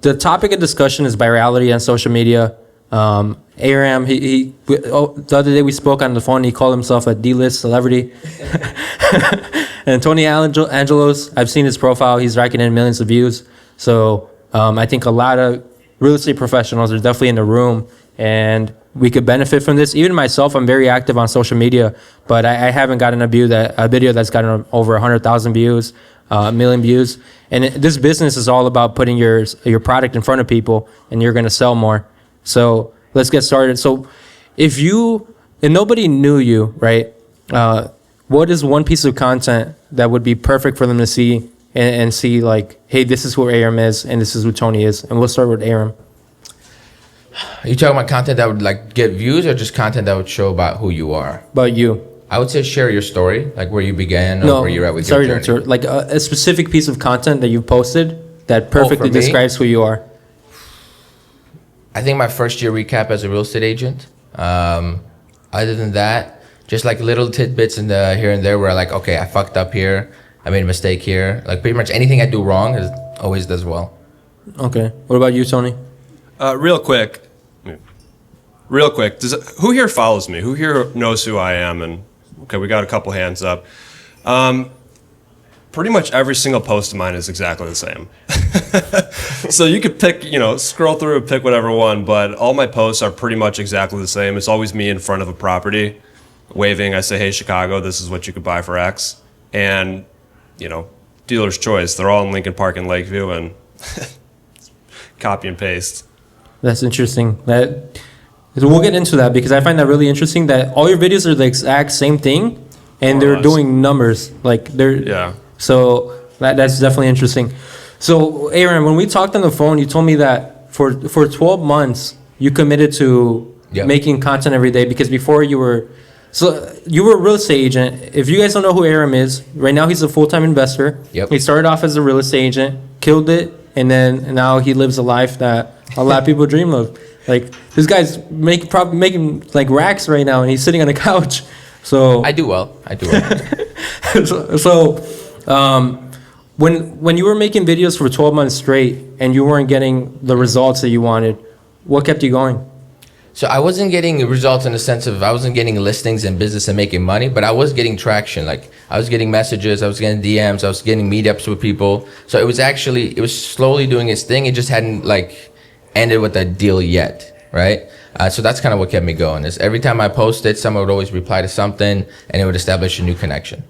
the topic of discussion is virality on social media. Aram, the other day we spoke on the phone. He called himself a D-list celebrity. And Tony Angelos, I've seen his profile. He's racking in millions of views. So I think a lot of real estate professionals are definitely in the room, and we could benefit from this. Even myself, I'm very active on social media, but I haven't gotten a video that's gotten over 100,000 views, a million views. And this business is all about putting your product in front of people, and you're going to sell more. So let's get started. So if nobody knew you, right? What is one piece of content that would be perfect for them to see and see like, hey, this is who Aram is and this is who Tony is? And we'll start with Aram. Are you talking about content that would like get views, or just content that would show about who you are? About you. I would say share your story, like where you began or where you're at with your journey. Sorry, like a specific piece of content that you posted that perfectly describes who you are. I think my first year recap as a real estate agent. Other than that, just like little tidbits in the here and there where like, okay, I fucked up here, I made a mistake here. Like pretty much anything I do wrong always does well. Okay. What about you, Tony? Real quick, who here follows me? Who here knows who I am? And okay, we got a couple hands up. Pretty much every single post of mine is exactly the same. So you could pick, scroll through and pick whatever one, but all my posts are pretty much exactly the same. It's always me in front of a property, waving. I say, hey, Chicago, this is what you could buy for X. And, dealer's choice. They're all in Lincoln Park and Lakeview, and copy and paste. That's interesting. We'll get into that because I find that really interesting that all your videos are the exact same thing and they're doing numbers. Yeah. So that's definitely interesting. So Aram, when we talked on the phone, you told me that for 12 months you committed to making content every day because before you were a real estate agent. If you guys don't know who Aram is, right now he's a full-time investor. Yep. He started off as a real estate agent, killed it, and then now he lives a life that a lot of people dream of. Like this guy's making like racks right now, and he's sitting on a couch. So I do well. When you were making videos for 12 months straight and you weren't getting the results that you wanted, what kept you going? So I wasn't getting results in the sense of I wasn't getting listings and business and making money, but I was getting traction. Like I was getting messages, I was getting DMs, I was getting meetups with people. So it was slowly doing its thing. It just hadn't like ended with a deal yet, right? So that's kind of what kept me going. Is every time I posted, someone would always reply to something and it would establish a new connection.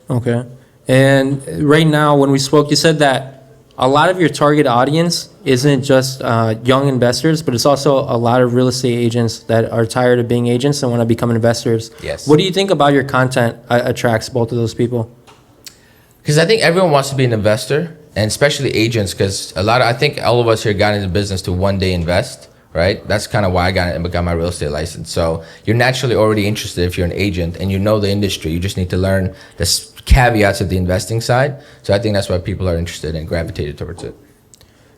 Okay. And right now, when we spoke, you said that a lot of your target audience isn't just young investors, but it's also a lot of real estate agents that are tired of being agents and want to become investors. Yes. What do you think about your content attracts both of those people? Because I think everyone wants to be an investor, and especially agents, because I think all of us here got into business to one day invest, right? That's kind of why I got my real estate license. So you're naturally already interested if you're an agent and you know the industry. You just need to learn the caveats of the investing side. So I think that's why people are interested and gravitated towards it.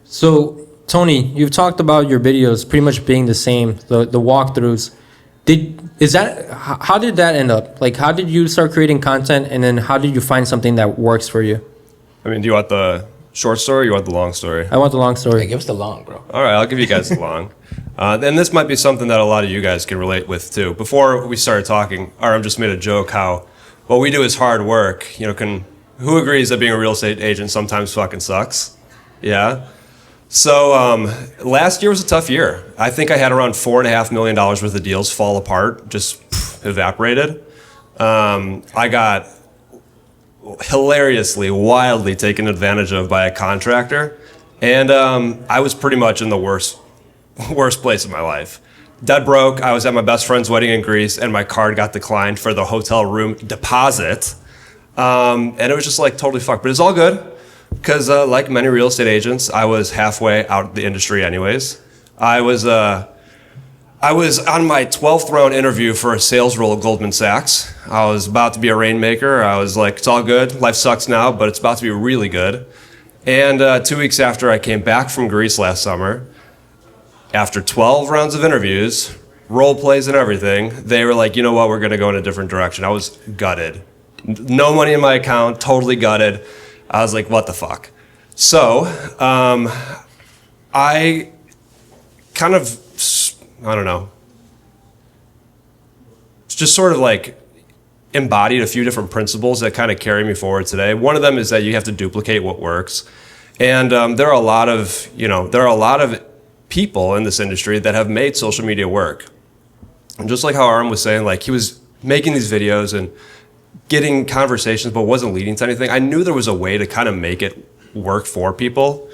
So Tony, you've talked about your videos pretty much being the same, the walkthroughs. How did that end up? Like, how did you start creating content, and then how did you find something that works for you? I mean, do you want the short story or you want the long story? I want the long story. Hey, give us the long, bro. All right, I'll give you guys the long. And this might be something that a lot of you guys can relate with too. Before we started talking, Aram just made a joke how what we do is hard work. Who agrees that being a real estate agent sometimes fucking sucks? Yeah. So last year was a tough year. I think I had around $4.5 million worth of deals fall apart, just evaporated. I got hilariously, wildly taken advantage of by a contractor. And I was pretty much in the worst place of my life. Dead broke. I was at my best friend's wedding in Greece, and my card got declined for the hotel room deposit. And it was just like totally fucked. But it's all good because like many real estate agents, I was halfway out the industry anyways. I was on my 12th round interview for a sales role at Goldman Sachs. I was about to be a rainmaker. I was like, it's all good. Life sucks now, but it's about to be really good. And 2 weeks after I came back from Greece last summer, after 12 rounds of interviews, role plays and everything, they were like, you know what, we're going to go in a different direction. I was gutted. No money in my account, totally gutted. I was like, what the fuck? So I kind of, I don't know, just sort of like embodied a few different principles that kind of carry me forward today. One of them is that you have to duplicate what works. And there are a lot of, people in this industry that have made social media work. And just like how Aram was saying, like he was making these videos and getting conversations, but wasn't leading to anything. I knew there was a way to kind of make it work for people.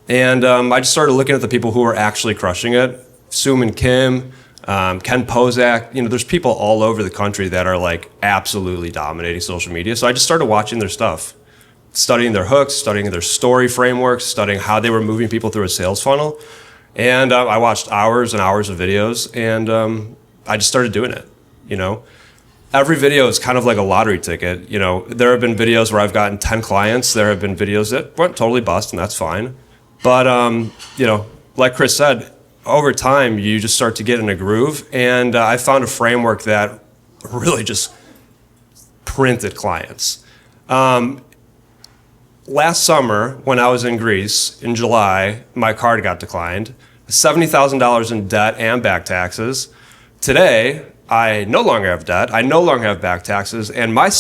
And I just started looking at the people who were actually crushing it. Suman Kim, Ken Pozak, there's people all over the country that are like absolutely dominating social media. So I just started watching their stuff, studying their hooks, studying their story frameworks, studying how they were moving people through a sales funnel. And I watched hours and hours of videos, and I just started doing it, Every video is kind of like a lottery ticket. There have been videos where I've gotten 10 clients. There have been videos that went totally bust, and that's fine. But, like Chris said, over time, you just start to get in a groove. And I found a framework that really just printed clients. Last summer, when I was in Greece in July, my card got declined. $70,000 in debt and back taxes. Today, I no longer have debt. I no longer have back taxes. And my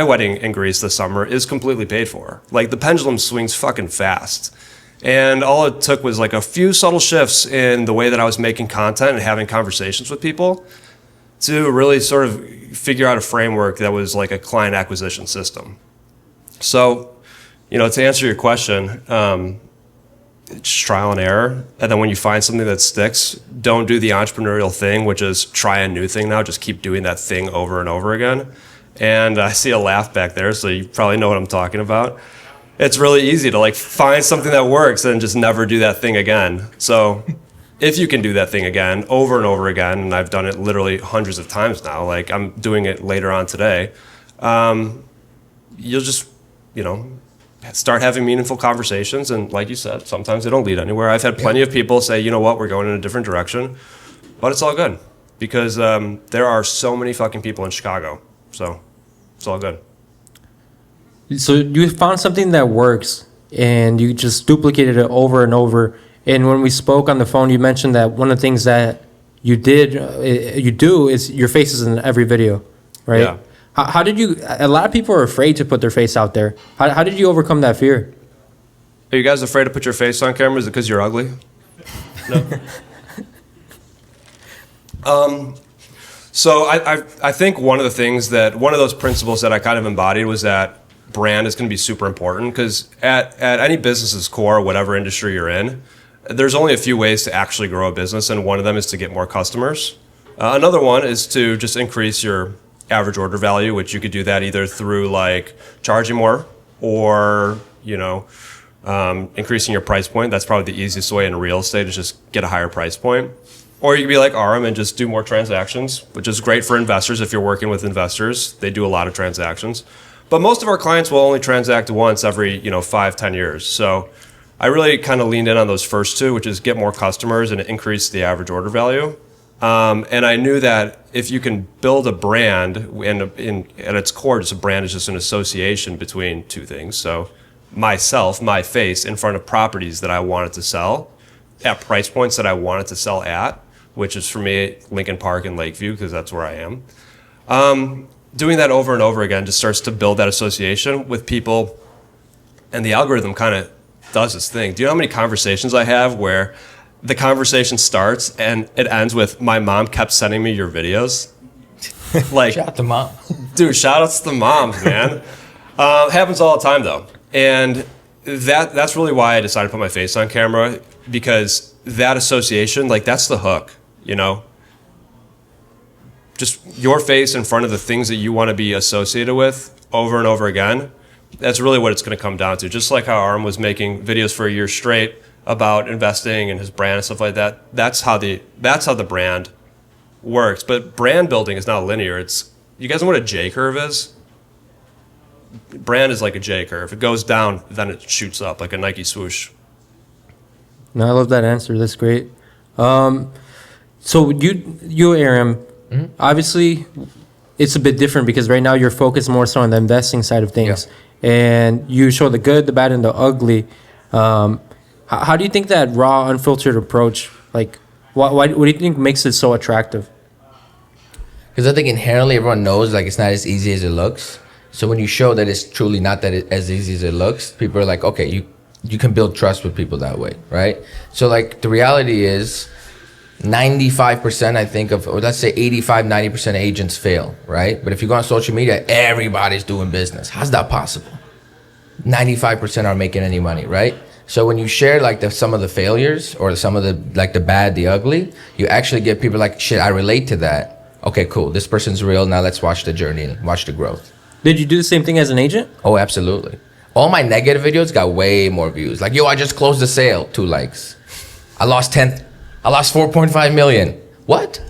wedding in Greece this summer is completely paid for. Like the pendulum swings fucking fast. And all it took was like a few subtle shifts in the way that I was making content and having conversations with people to really sort of figure out a framework that was like a client acquisition system. So, to answer your question, it's trial and error. And then when you find something that sticks, don't do the entrepreneurial thing, which is try a new thing now. Just keep doing that thing over and over again. And I see a laugh back there, so you probably know what I'm talking about. It's really easy to like find something that works and just never do that thing again. So if you can do that thing again over and over again, and I've done it literally hundreds of times now, like I'm doing it later on today, you'll just, start having meaningful conversations. And like you said, sometimes they don't lead anywhere. I've had plenty of people say, you know what, we're going in a different direction, but it's all good because there are so many fucking people in Chicago. So it's all good. So you found something that works and you just duplicated it over and over. And when we spoke on the phone, you mentioned that one of the things that you do is your face is in every video, right? Yeah. How did you, a lot of people are afraid to put their face out there. How did you overcome that fear? Are you guys afraid to put your face on camera? Is it because you're ugly? No. So I think one of those principles that I kind of embodied was that brand is going to be super important because at any business's core, whatever industry you're in, there's only a few ways to actually grow a business, and one of them is to get more customers. Another one is to just increase your average order value, which you could do that either through like charging more or, increasing your price point. That's probably the easiest way in real estate is just get a higher price point. Or you could be like Aram and just do more transactions, which is great for investors. If you're working with investors, they do a lot of transactions. But most of our clients will only transact once every, 5-10 years. So I really kind of leaned in on those first two, which is get more customers and increase the average order value. And I knew that if you can build a brand, and at its core, just a brand is just an association between two things. So myself, my face in front of properties that I wanted to sell at price points that I wanted to sell at, which is for me, Lincoln Park and Lakeview, because that's where I am. Doing that over and over again just starts to build that association with people. And the algorithm kind of does this thing. Do you know how many conversations I have where the conversation starts and it ends with my mom kept sending me your videos? Like, Shout out to mom. Dude, shout outs to the moms, man. Happens all the time though. And that's really why I decided to put my face on camera, because that association, like that's the hook, Just your face in front of the things that you want to be associated with over and over again. That's really what it's going to come down to. Just like how Aram was making videos for a year straight about investing and his brand and stuff like that. That's how the brand works. But brand building is not linear. You guys know what a J curve is? Brand is like a J curve. It goes down, then it shoots up like a Nike swoosh. No, I love that answer. That's great. So you Aram, obviously it's a bit different because right now you're focused more so on the investing side of things. Yeah. And you show the good, the bad, and the ugly. How do you think that raw, unfiltered approach, like, what do you think makes it so attractive? Because I think inherently everyone knows like it's not as easy as it looks. So when you show that it's truly not as easy as it looks, people are like, okay, you can build trust with people that way, right? So like the reality is 95% I think of, or let's say 85-90% of agents fail, right? But if you go on social media, everybody's doing business. How's that possible? 95% aren't making any money, right? So when you share like some of the failures or some of the like the bad, the ugly, you actually get people like, shit, I relate to that. Okay, cool. This person's real. Now let's watch the journey and watch the growth. Did you do the same thing as an agent? Oh, absolutely. All my negative videos got way more views. Like, yo, I just closed the sale, 2 likes. I lost 4.5 million. What?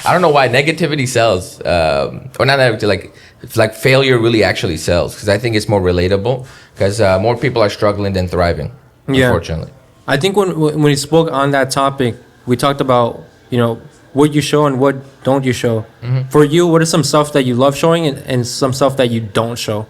I don't know why negativity sells, or not negativity, like it's like failure really actually sells, because I think it's more relatable, because more people are struggling than thriving, unfortunately. I think when we spoke on that topic, we talked about, what you show and what don't you show. For you, what is some stuff that you love showing and some stuff that you don't show?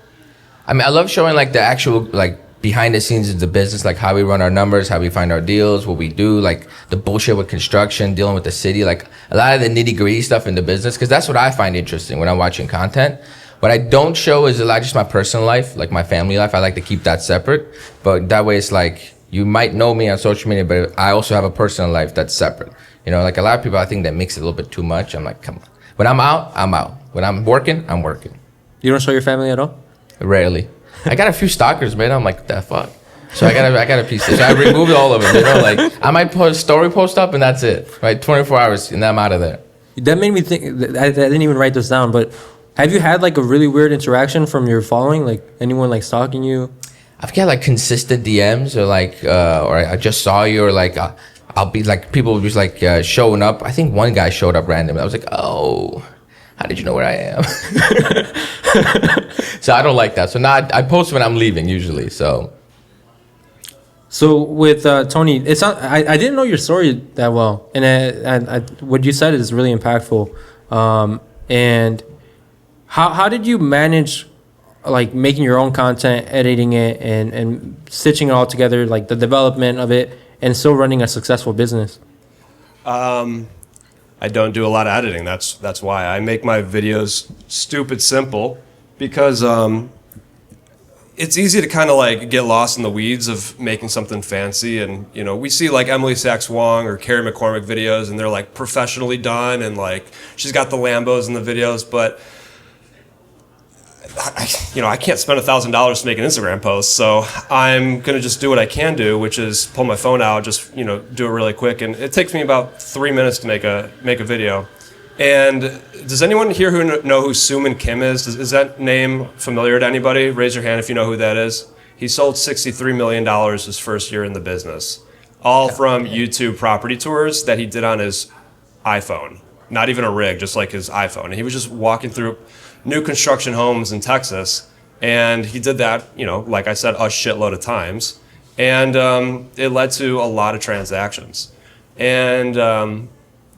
I mean, I love showing like the actual like behind the scenes of the business, like how we run our numbers, how we find our deals, what we do, like the bullshit with construction, dealing with the city, like a lot of the nitty gritty stuff in the business, because that's what I find interesting when I'm watching content. What I don't show is a lot just my personal life, like my family life. I like to keep that separate, but that way it's like you might know me on social media, but I also have a personal life that's separate. Like a lot of people, I think that makes it a little bit too much. I'm like, come on. When I'm out, I'm out. When I'm working, I'm working. You don't show your family at all? Rarely. I got a few stalkers, man. I'm like, what the fuck? So I got a piece of it. So I removed all of them. Like I might put a story post up and that's it. Right, 24 hours and I'm out of there. That made me think. I didn't even write this down, but have you had like a really weird interaction from your following? Like anyone like stalking you? I've got like consistent DMs or like, or I just saw you, or like I'll be like people just like showing up. I think one guy showed up randomly. I was like, oh, how did you know where I am? So I don't like that. So now I post when I'm leaving usually. So with Tony, it's not. I didn't know your story that well, and what you said is really impactful. And how did you manage like making your own content, editing it, and stitching it all together, like the development of it, and still running a successful business? I don't do a lot of editing. That's why I make my videos stupid simple, because it's easy to kind of like get lost in the weeds of making something fancy. And we see like Emily Sachs Wong or Carrie McCormick videos, and they're like professionally done, and like she's got the Lambos in the videos, but I can't spend $1,000 to make an Instagram post, so I'm gonna just do what I can do, which is pull my phone out, just do it really quick, and it takes me about 3 minutes to make a video. And does anyone here who know who Suman Kim is? Is that name familiar to anybody? Raise your hand if you know who that is. He sold $63 million his first year in the business, all from YouTube property tours that he did on his iPhone. Not even a rig, just like his iPhone. And he was just walking through new construction homes in Texas, and he did that, like I said, a shitload of times, and it led to a lot of transactions. And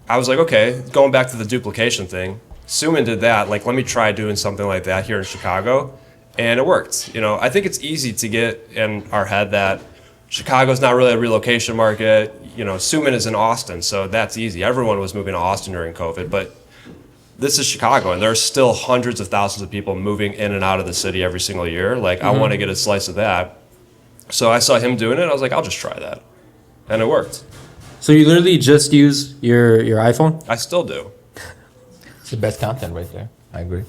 I was like, okay, going back to the duplication thing, Suman did that, like let me try doing something like that here in Chicago, and it worked. I think it's easy to get in our head that Chicago's not really a relocation market. Suman is in Austin, so that's easy. Everyone was moving to Austin during COVID, but this is Chicago, and there are still hundreds of thousands of people moving in and out of the city every single year. Like, I want to get a slice of that. So I saw him doing it. I was like, I'll just try that. And it worked. So you literally just use your iPhone? I still do. It's the best content right there. I agree.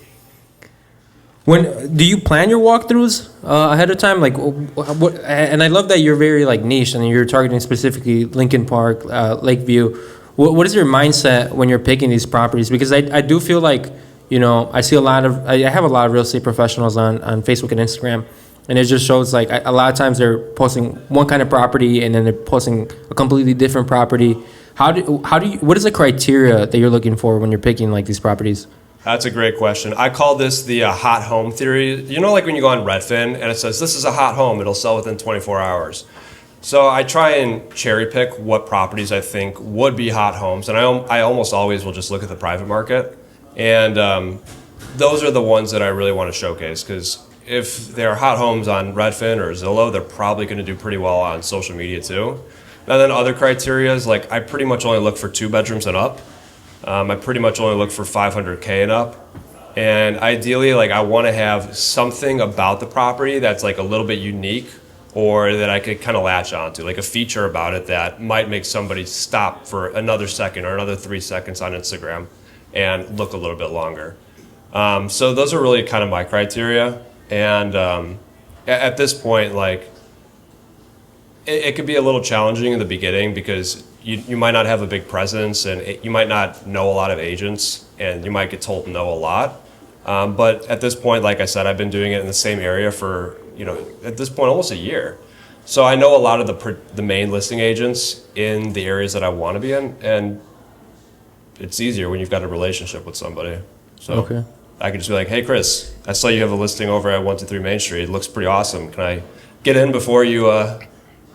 When do you plan your walkthroughs ahead of time? Like, what? And I love that you're very like niche, and you're targeting specifically Lincoln Park, Lakeview. What is your mindset when you're picking these properties? Because I do feel like, I see I have a lot of real estate professionals on Facebook and Instagram, and it just shows like a lot of times they're posting one kind of property and then they're posting a completely different property. What is the criteria that you're looking for when you're picking like these properties? That's a great question. I call this the hot home theory. Like when you go on Redfin and it says, this is a hot home, it'll sell within 24 hours. So I try and cherry pick what properties I think would be hot homes, and I almost always will just look at the private market, and those are the ones that I really want to showcase, because if they're hot homes on Redfin or Zillow, they're probably going to do pretty well on social media too. And then other criteria is like I pretty much only look for 2 bedrooms and up. I pretty much only look for 500K and up. And ideally, like I want to have something about the property that's like a little bit unique or that I could kind of latch onto, like a feature about it that might make somebody stop for another second or another 3 seconds on Instagram and look a little bit longer. So those are really kind of my criteria. And at this point, like it could be a little challenging in the beginning because you might not have a big presence and you might not know a lot of agents and you might get told no a lot. But at this point, like I said, I've been doing it in the same area for, at this point, almost a year. So I know a lot of the main listing agents in the areas that I want to be in, and it's easier when you've got a relationship with somebody. So Okay. I could just be like, hey, Chris, I saw you have a listing over at 123 Main Street. It looks pretty awesome. Can I get in before you,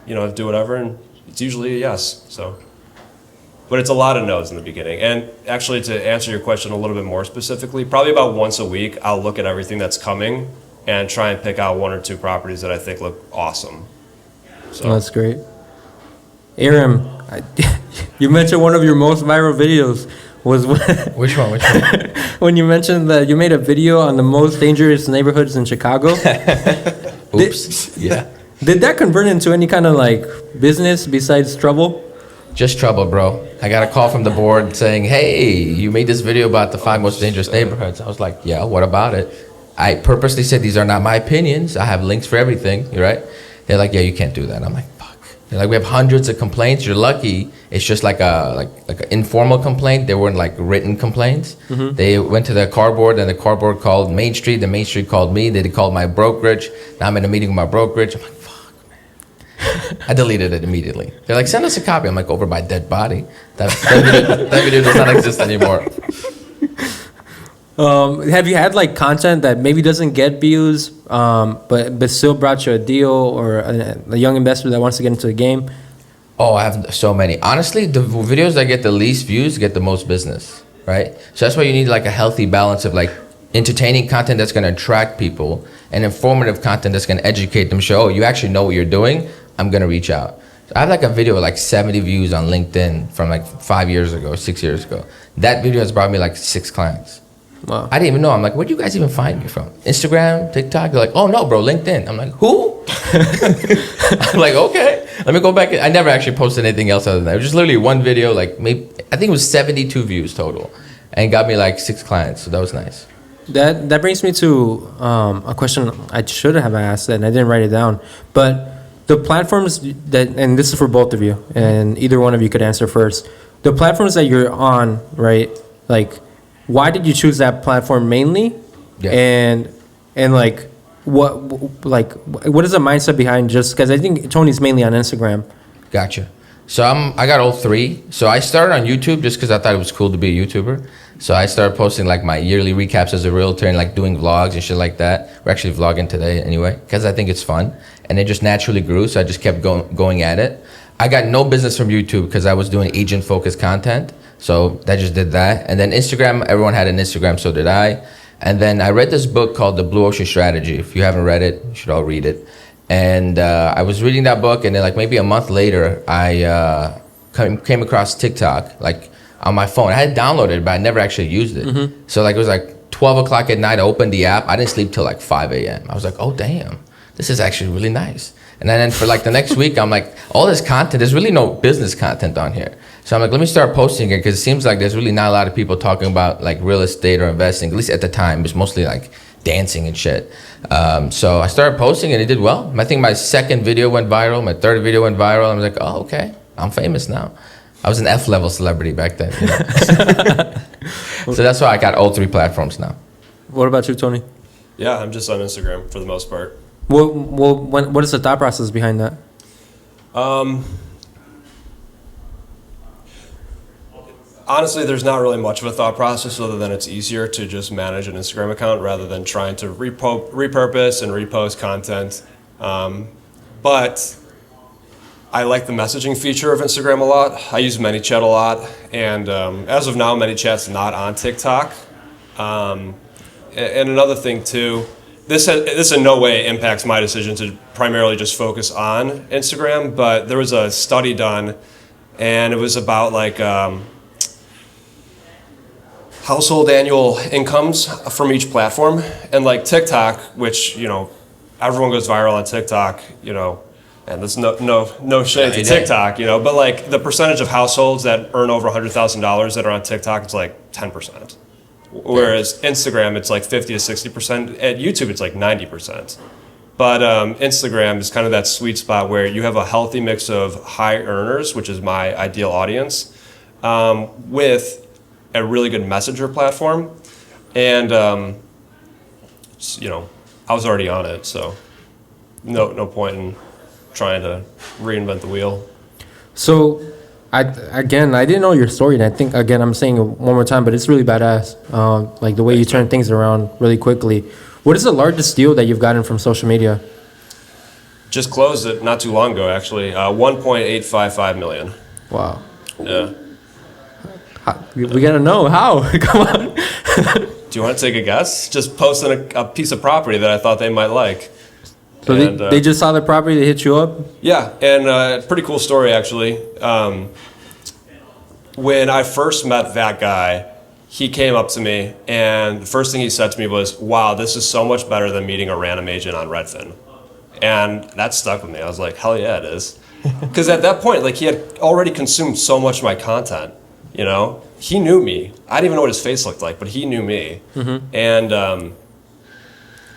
do whatever? And it's usually a yes. So, but it's a lot of no's in the beginning. And actually, to answer your question a little bit more specifically, probably about once a week, I'll look at everything that's coming and try and pick out 1 or 2 properties that I think look awesome. So Oh, that's great. Aram, you mentioned one of your most viral videos was Which one? when you mentioned that you made a video on the most dangerous neighborhoods in Chicago. Oops. Yeah. Did that convert into any kind of like business besides trouble? Just trouble, bro. I got a call from the board saying, hey, you made this video about the 5 most dangerous neighborhoods. I was like, yeah, what about it? I purposely said, these are not my opinions. I have links for everything, you're right? They're like, yeah, you can't do that. I'm like, fuck. They're like, we have hundreds of complaints. You're lucky. It's just like an informal complaint. They weren't like written complaints. Mm-hmm. They went to the cardboard and the cardboard called Main Street. The Main Street called me. They called my brokerage. Now I'm in a meeting with my brokerage. I'm like, I deleted it immediately. They're like, send us a copy. I'm like, over my dead body. That video does not exist anymore. Have you had like content that maybe doesn't get views, but still brought you a deal or a young investor that wants to get into the game? Oh, I have so many. Honestly, the videos that get the least views get the most business, right? So that's why you need like a healthy balance of like entertaining content that's going to attract people and informative content that's going to educate them, show, oh, you actually know what you're doing. I'm going to reach out. So I have like a video with like 70 views on LinkedIn from like 5 years ago, 6 years ago. That video has brought me like 6 clients. Wow. I didn't even know. I'm like, where'd you guys even find me from? Instagram, TikTok? They're like, oh no, bro, LinkedIn. I'm like, who? I'm like, okay. Let me go back. I never actually posted anything else other than that. It was just literally one video, like maybe, I think it was 72 views total and got me like 6 clients. So that was nice. That brings me to a question I should have asked and I didn't write it down. But the platforms that, and this is for both of you, and either one of you could answer first. The platforms that you're on, right? Like, why did you choose that platform mainly? Yeah. And like, what is the mindset behind just, because I think Tony's mainly on Instagram. Gotcha. So I got all 3. So I started on YouTube just because I thought it was cool to be a YouTuber. So I started posting like my yearly recaps as a realtor and like doing vlogs and shit like that. We're actually vlogging today anyway because I think it's fun. And it just naturally grew. So I just kept going at it. I got no business from YouTube because I was doing agent focused content. So I just did that. And then Instagram, everyone had an Instagram, so did I. And then I read this book called The Blue Ocean Strategy. If you haven't read it, you should all read it. And I was reading that book, and then like maybe a month later, I came across TikTok, like on my phone. I had downloaded it, but I never actually used it. Mm-hmm. So like it was like 12 o'clock at night, I opened the app. I didn't sleep till like 5 a.m. I was like, oh, damn, this is actually really nice. And then for like the next week, I'm like, all this content, there's really no business content on here. So I'm like, let me start posting it because it seems like there's really not a lot of people talking about like real estate or investing, at least at the time. It was mostly like dancing and shit. So I started posting and it did well. I think my second video went viral. My third video went viral. I was like, oh, okay, I'm famous now. I was an F-level celebrity back then. You know? So that's why I got all 3 platforms now. What about you, Tony? yeah, I'm just on Instagram for the most part. What is the thought process behind that? Honestly, there's not really much of a thought process other than it's easier to just manage an Instagram account rather than trying to repurpose and repost content. But I like the messaging feature of Instagram a lot. I use ManyChat a lot. And as of now, ManyChat's not on TikTok. And another thing too this in no way impacts my decision to primarily just focus on Instagram, but there was a study done, and it was about like household annual incomes from each platform, and like TikTok, which everyone goes viral on TikTok, and there's no shade to TikTok, but like the percentage of households that earn over $100,000 that are on TikTok, it's like 10%. Whereas Instagram, it's like 50 to 60%. At YouTube, it's like 90%. But Instagram is kind of that sweet spot where you have a healthy mix of high earners, which is my ideal audience, with a really good messenger platform. And, I was already on it, so no point in trying to reinvent the wheel. So, I didn't know your story, and I think, again, I'm saying it one more time, but it's really badass, like the way you turn things around really quickly. What is the largest deal that you've gotten from social media? Just closed it not too long ago, actually. 1.855 million. Wow. Yeah. We gotta know how. Come on. Do you want to take a guess? Just posting a piece of property that I thought they might like. So they just saw the property, they hit you up? Yeah, and pretty cool story, actually. When I first met that guy, he came up to me, and the first thing he said to me was, wow, this is so much better than meeting a random agent on Redfin. And that stuck with me. I was like, hell yeah, it is. Because at that point, like, he had already consumed so much of my content, He knew me. I didn't even know what his face looked like, but he knew me. Mm-hmm. And,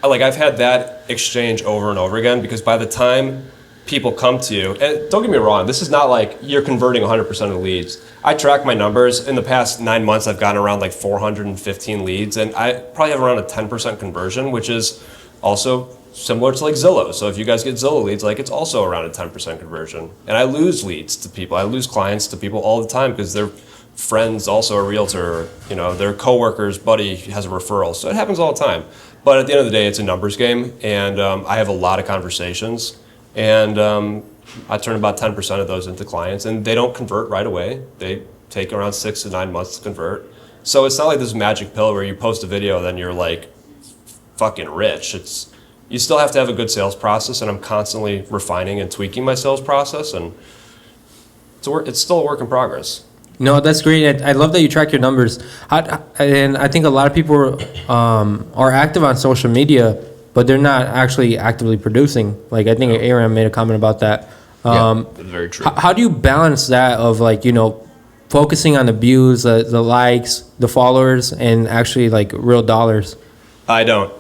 I've had that exchange over and over again, because by the time people come to you, and don't get me wrong, this is not like you're converting 100% of the leads. I track my numbers. In the past 9 months, I've gotten around like 415 leads, and I probably have around a 10% conversion, which is also similar to like Zillow. So if you guys get Zillow leads, like, it's also around a 10% conversion. And I lose leads to people. I lose clients to people all the time because their friend's also a realtor, their coworker's buddy has a referral. So it happens all the time. But at the end of the day, it's a numbers game, and I have a lot of conversations, and I turn about 10% of those into clients, and they don't convert right away. They take around 6 to 9 months to convert. So it's not like this magic pill where you post a video, then you're like fucking rich. You still have to have a good sales process, and I'm constantly refining and tweaking my sales process, and it's still a work in progress. No, that's great. I love that you track your numbers. And I think a lot of people are active on social media, but they're not actually actively producing. Like, I think Aram made a comment about that. That's very true. How do you balance that of, like, focusing on the views, the likes, the followers, and actually, like, real dollars? I don't.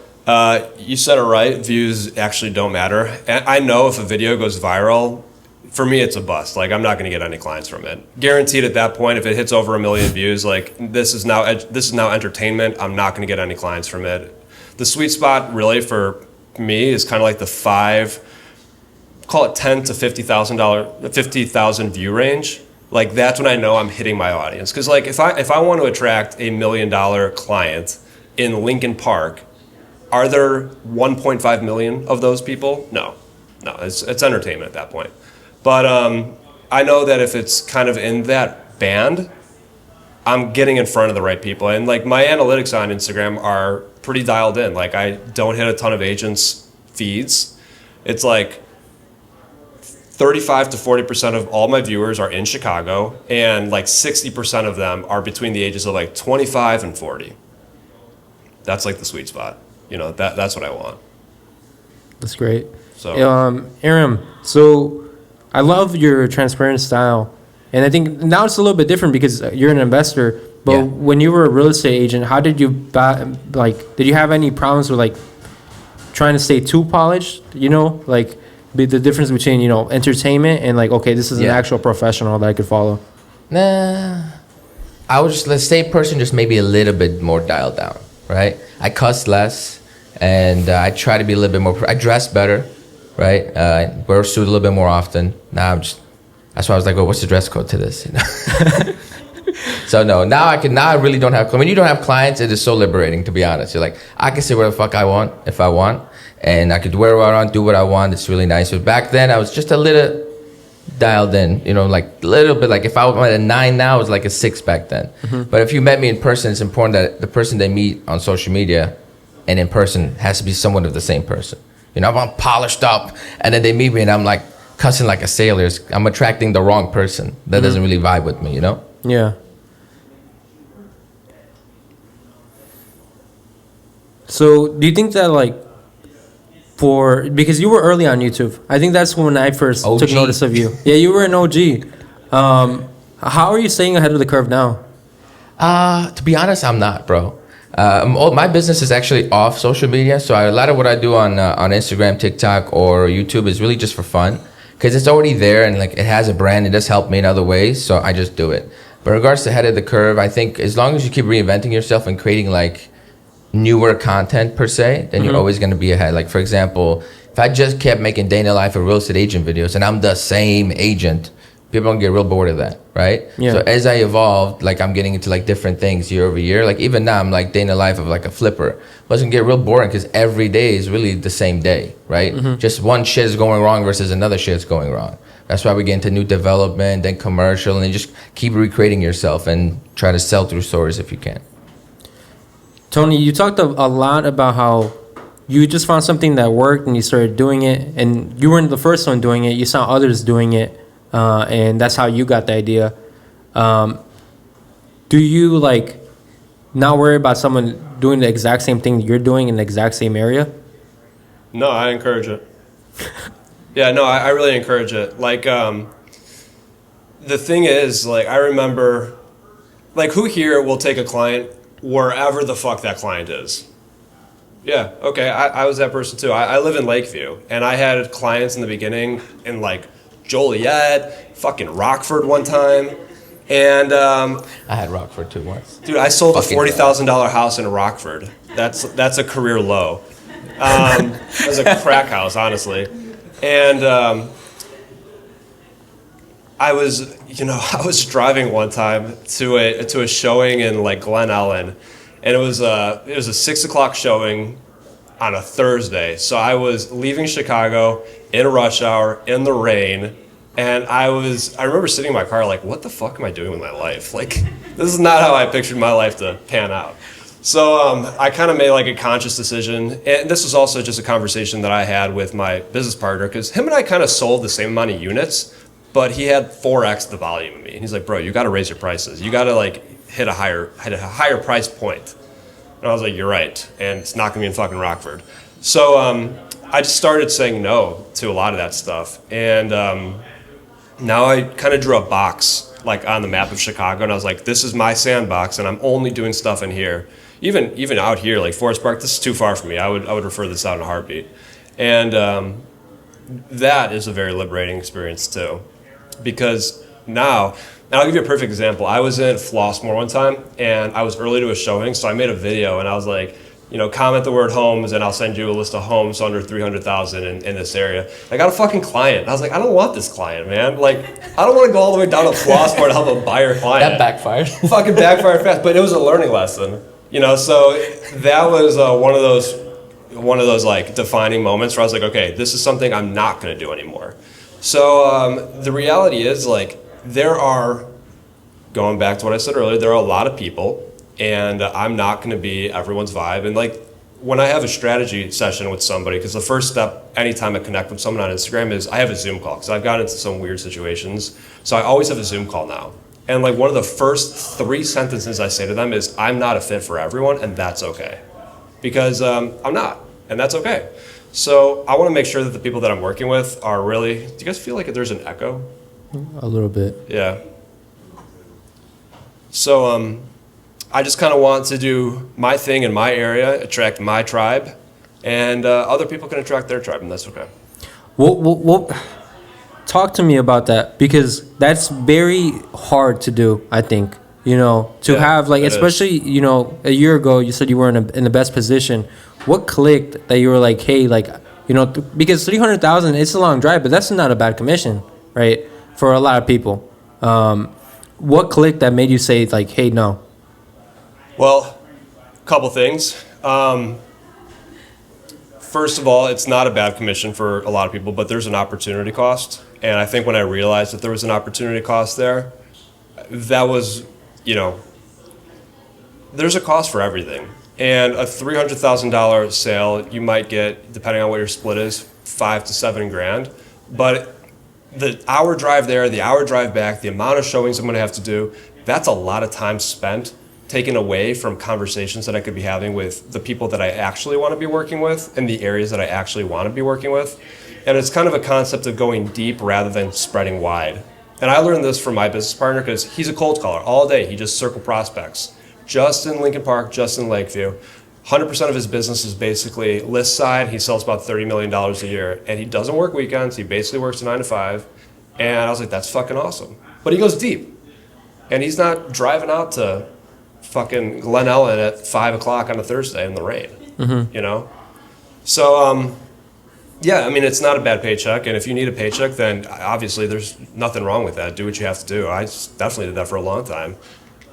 You said it right. Views actually don't matter. And I know if a video goes viral, for me, it's a bust. Like, I'm not going to get any clients from it. Guaranteed at that point, if it hits over 1 million views, like, this is now entertainment. I'm not going to get any clients from it. The sweet spot really for me is kind of like the call it $10,000 to $50,000 view range. Like, that's when I know I'm hitting my audience. Because, like, if I want to attract $1 million client in Lincoln Park, are there 1.5 million of those people? No, it's entertainment at that point. But I know that if it's kind of in that band, I'm getting in front of the right people. And like, my analytics on Instagram are pretty dialed in. Like, I don't hit a ton of agents' feeds. It's like 35 to 40% of all my viewers are in Chicago, and like 60% of them are between the ages of like 25 and 40. That's like the sweet spot. That's what I want. That's great. So, Aram, so I love your transparent style, and I think now it's a little bit different because you're an investor. But when you were a real estate agent, how did you did you have any problems with like trying to stay too polished? Like the difference between entertainment and like, okay, this is an actual professional that I could follow. Nah, I would just, let's say, person just maybe a little bit more dialed down, right? I cuss less, and I try to be a little bit more. I dress better. Right, wear a suit a little bit more often. Now that's why I was like, oh, what's the dress code to this? So no, now I really don't have. When you don't have clients, it is so liberating, to be honest. You're like, I can say whatever the fuck I want if I want, and I could wear what I want, do what I want. It's really nice. But back then, I was just a little dialed in, like a little bit. Like if I was at a 9 now, it was like a 6 back then. Mm-hmm. But if you met me in person, it's important that the person they meet on social media and in person has to be somewhat of the same person. You know, if I'm polished up and then they meet me and I'm like cussing like a sailor, I'm attracting the wrong person. That doesn't really vibe with me, you know? Yeah. So do you think that like because you were early on YouTube, I think that's when I first took OG. notice of you. Yeah, you were an OG. How are you staying ahead of the curve now? To be honest, I'm not, bro. My business is actually off social media, so a lot of what I do on Instagram, TikTok, or YouTube is really just for fun, because it's already there and like it has a brand. It does help me in other ways, so I just do it. But in regards to ahead of the curve, I think as long as you keep reinventing yourself and creating like newer content per se, then you're always going to be ahead. Like for example, if I just kept making day in the life of real estate agent videos and I'm the same agent, people are gonna get real bored of that, right? Yeah. So as I evolved, like I'm getting into like different things year over year. Like even now, I'm like day in the life of like a flipper. But it's gonna get real boring because every day is really the same day, right? Just one shit is going wrong versus another shit is going wrong. That's why we get into new development, then commercial, and then just keep recreating yourself and try to sell through stories if you can. Tony, you talked a lot about how you just found something that worked and you started doing it, and you weren't the first one doing it. You saw others doing it, and that's how you got the idea. Do you like not worry about someone doing the exact same thing you're doing in the exact same area? No, I encourage it. Yeah, no, I really encourage it. Like, the thing is, like, I remember, like, who here will take a client wherever the fuck that client is? Yeah, okay, I was that person too. I live in Lakeview, and I had clients in the beginning in, like, Joliet, fucking Rockford one time. And, I had Rockford too once. dude, I sold a Fucking $40,000 house in Rockford. That's a career low. It was a crack house, honestly. And I was driving one time to a showing in like Glen Ellen, and it was a 6 o'clock showing on a Thursday. So I was leaving Chicago in rush hour in the rain, and I remember sitting in my car like, what the fuck am I doing with my life? Like, this is not how I pictured my life to pan out. So I kind of made like a conscious decision, and this was also just a conversation that I had with my business partner, because him and I kind of sold the same amount of units, but he had 4x the volume of me. And he's like, bro, you got to raise your prices. You got to like hit a higher price point. And I was like, you're right, and it's not gonna be in fucking Rockford. So I just started saying no to a lot of that stuff, and now I kind of drew a box like on the map of Chicago, and I was like, this is my sandbox, and I'm only doing stuff in here. Even out here, like Forest Park, this is too far for me. I would refer this out in a heartbeat. And that is a very liberating experience too. Because now, and I'll give you a perfect example. I was in Flossmoor one time, and I was early to a showing, so I made a video, and I was like, comment the word homes, and I'll send you a list of homes under 300,000 in this area. I got a fucking client. I was like, I don't want this client, man. Like, I don't want to go all the way down to Flossmoor to help a buyer client. That backfired. Fucking backfired fast, but it was a learning lesson. So that was one of those like defining moments where I was like, okay, this is something I'm not going to do anymore. So the reality is, like, going back to what I said earlier, there are a lot of people, and I'm not going to be everyone's vibe. And like, when I have a strategy session with somebody, because the first step anytime I connect with someone on Instagram is I have a Zoom call, because I've gotten into some weird situations. So I always have a Zoom call now. And like, one of the first 3 sentences I say to them is, I'm not a fit for everyone, and that's okay. Because I'm not, and that's okay. So I want to make sure that the people that I'm working with are really, do you guys feel like there's an echo? A little bit. Yeah. So I just kind of want to do my thing in my area, attract my tribe, and other people can attract their tribe, and that's okay. Well, talk to me about that, because that's very hard to do, I think. Have like, especially, a year ago, you said you were in the best position. What clicked that you were like, hey, like, because 300,000, it's a long drive, but that's not a bad commission, right? For a lot of people. What clicked that made you say like, hey, no? Well, a couple things. First of all, it's not a bad commission for a lot of people, but there's an opportunity cost. And I think when I realized that there was an opportunity cost there, that was, there's a cost for everything. And a $300,000 sale, you might get, depending on what your split is, 5 to 7 grand. But the hour drive there, the hour drive back, the amount of showings I'm going to have to do, that's a lot of time spent taken away from conversations that I could be having with the people that I actually want to be working with in the areas that I actually want to be working with. And it's kind of a concept of going deep rather than spreading wide. And I learned this from my business partner because he's a cold caller all day. He just circle prospects. Just in Lincoln Park, just in Lakeview. 100% of his business is basically list side. He sells about $30 million a year. And he doesn't work weekends. He basically works a 9 to 5. And I was like, that's fucking awesome. But he goes deep. And he's not driving out to fucking Glen Ellen at 5 o'clock on a Thursday in the rain, you know? So, yeah, I mean, it's not a bad paycheck. And if you need a paycheck, then obviously there's nothing wrong with that. Do what you have to do. I definitely did that for a long time.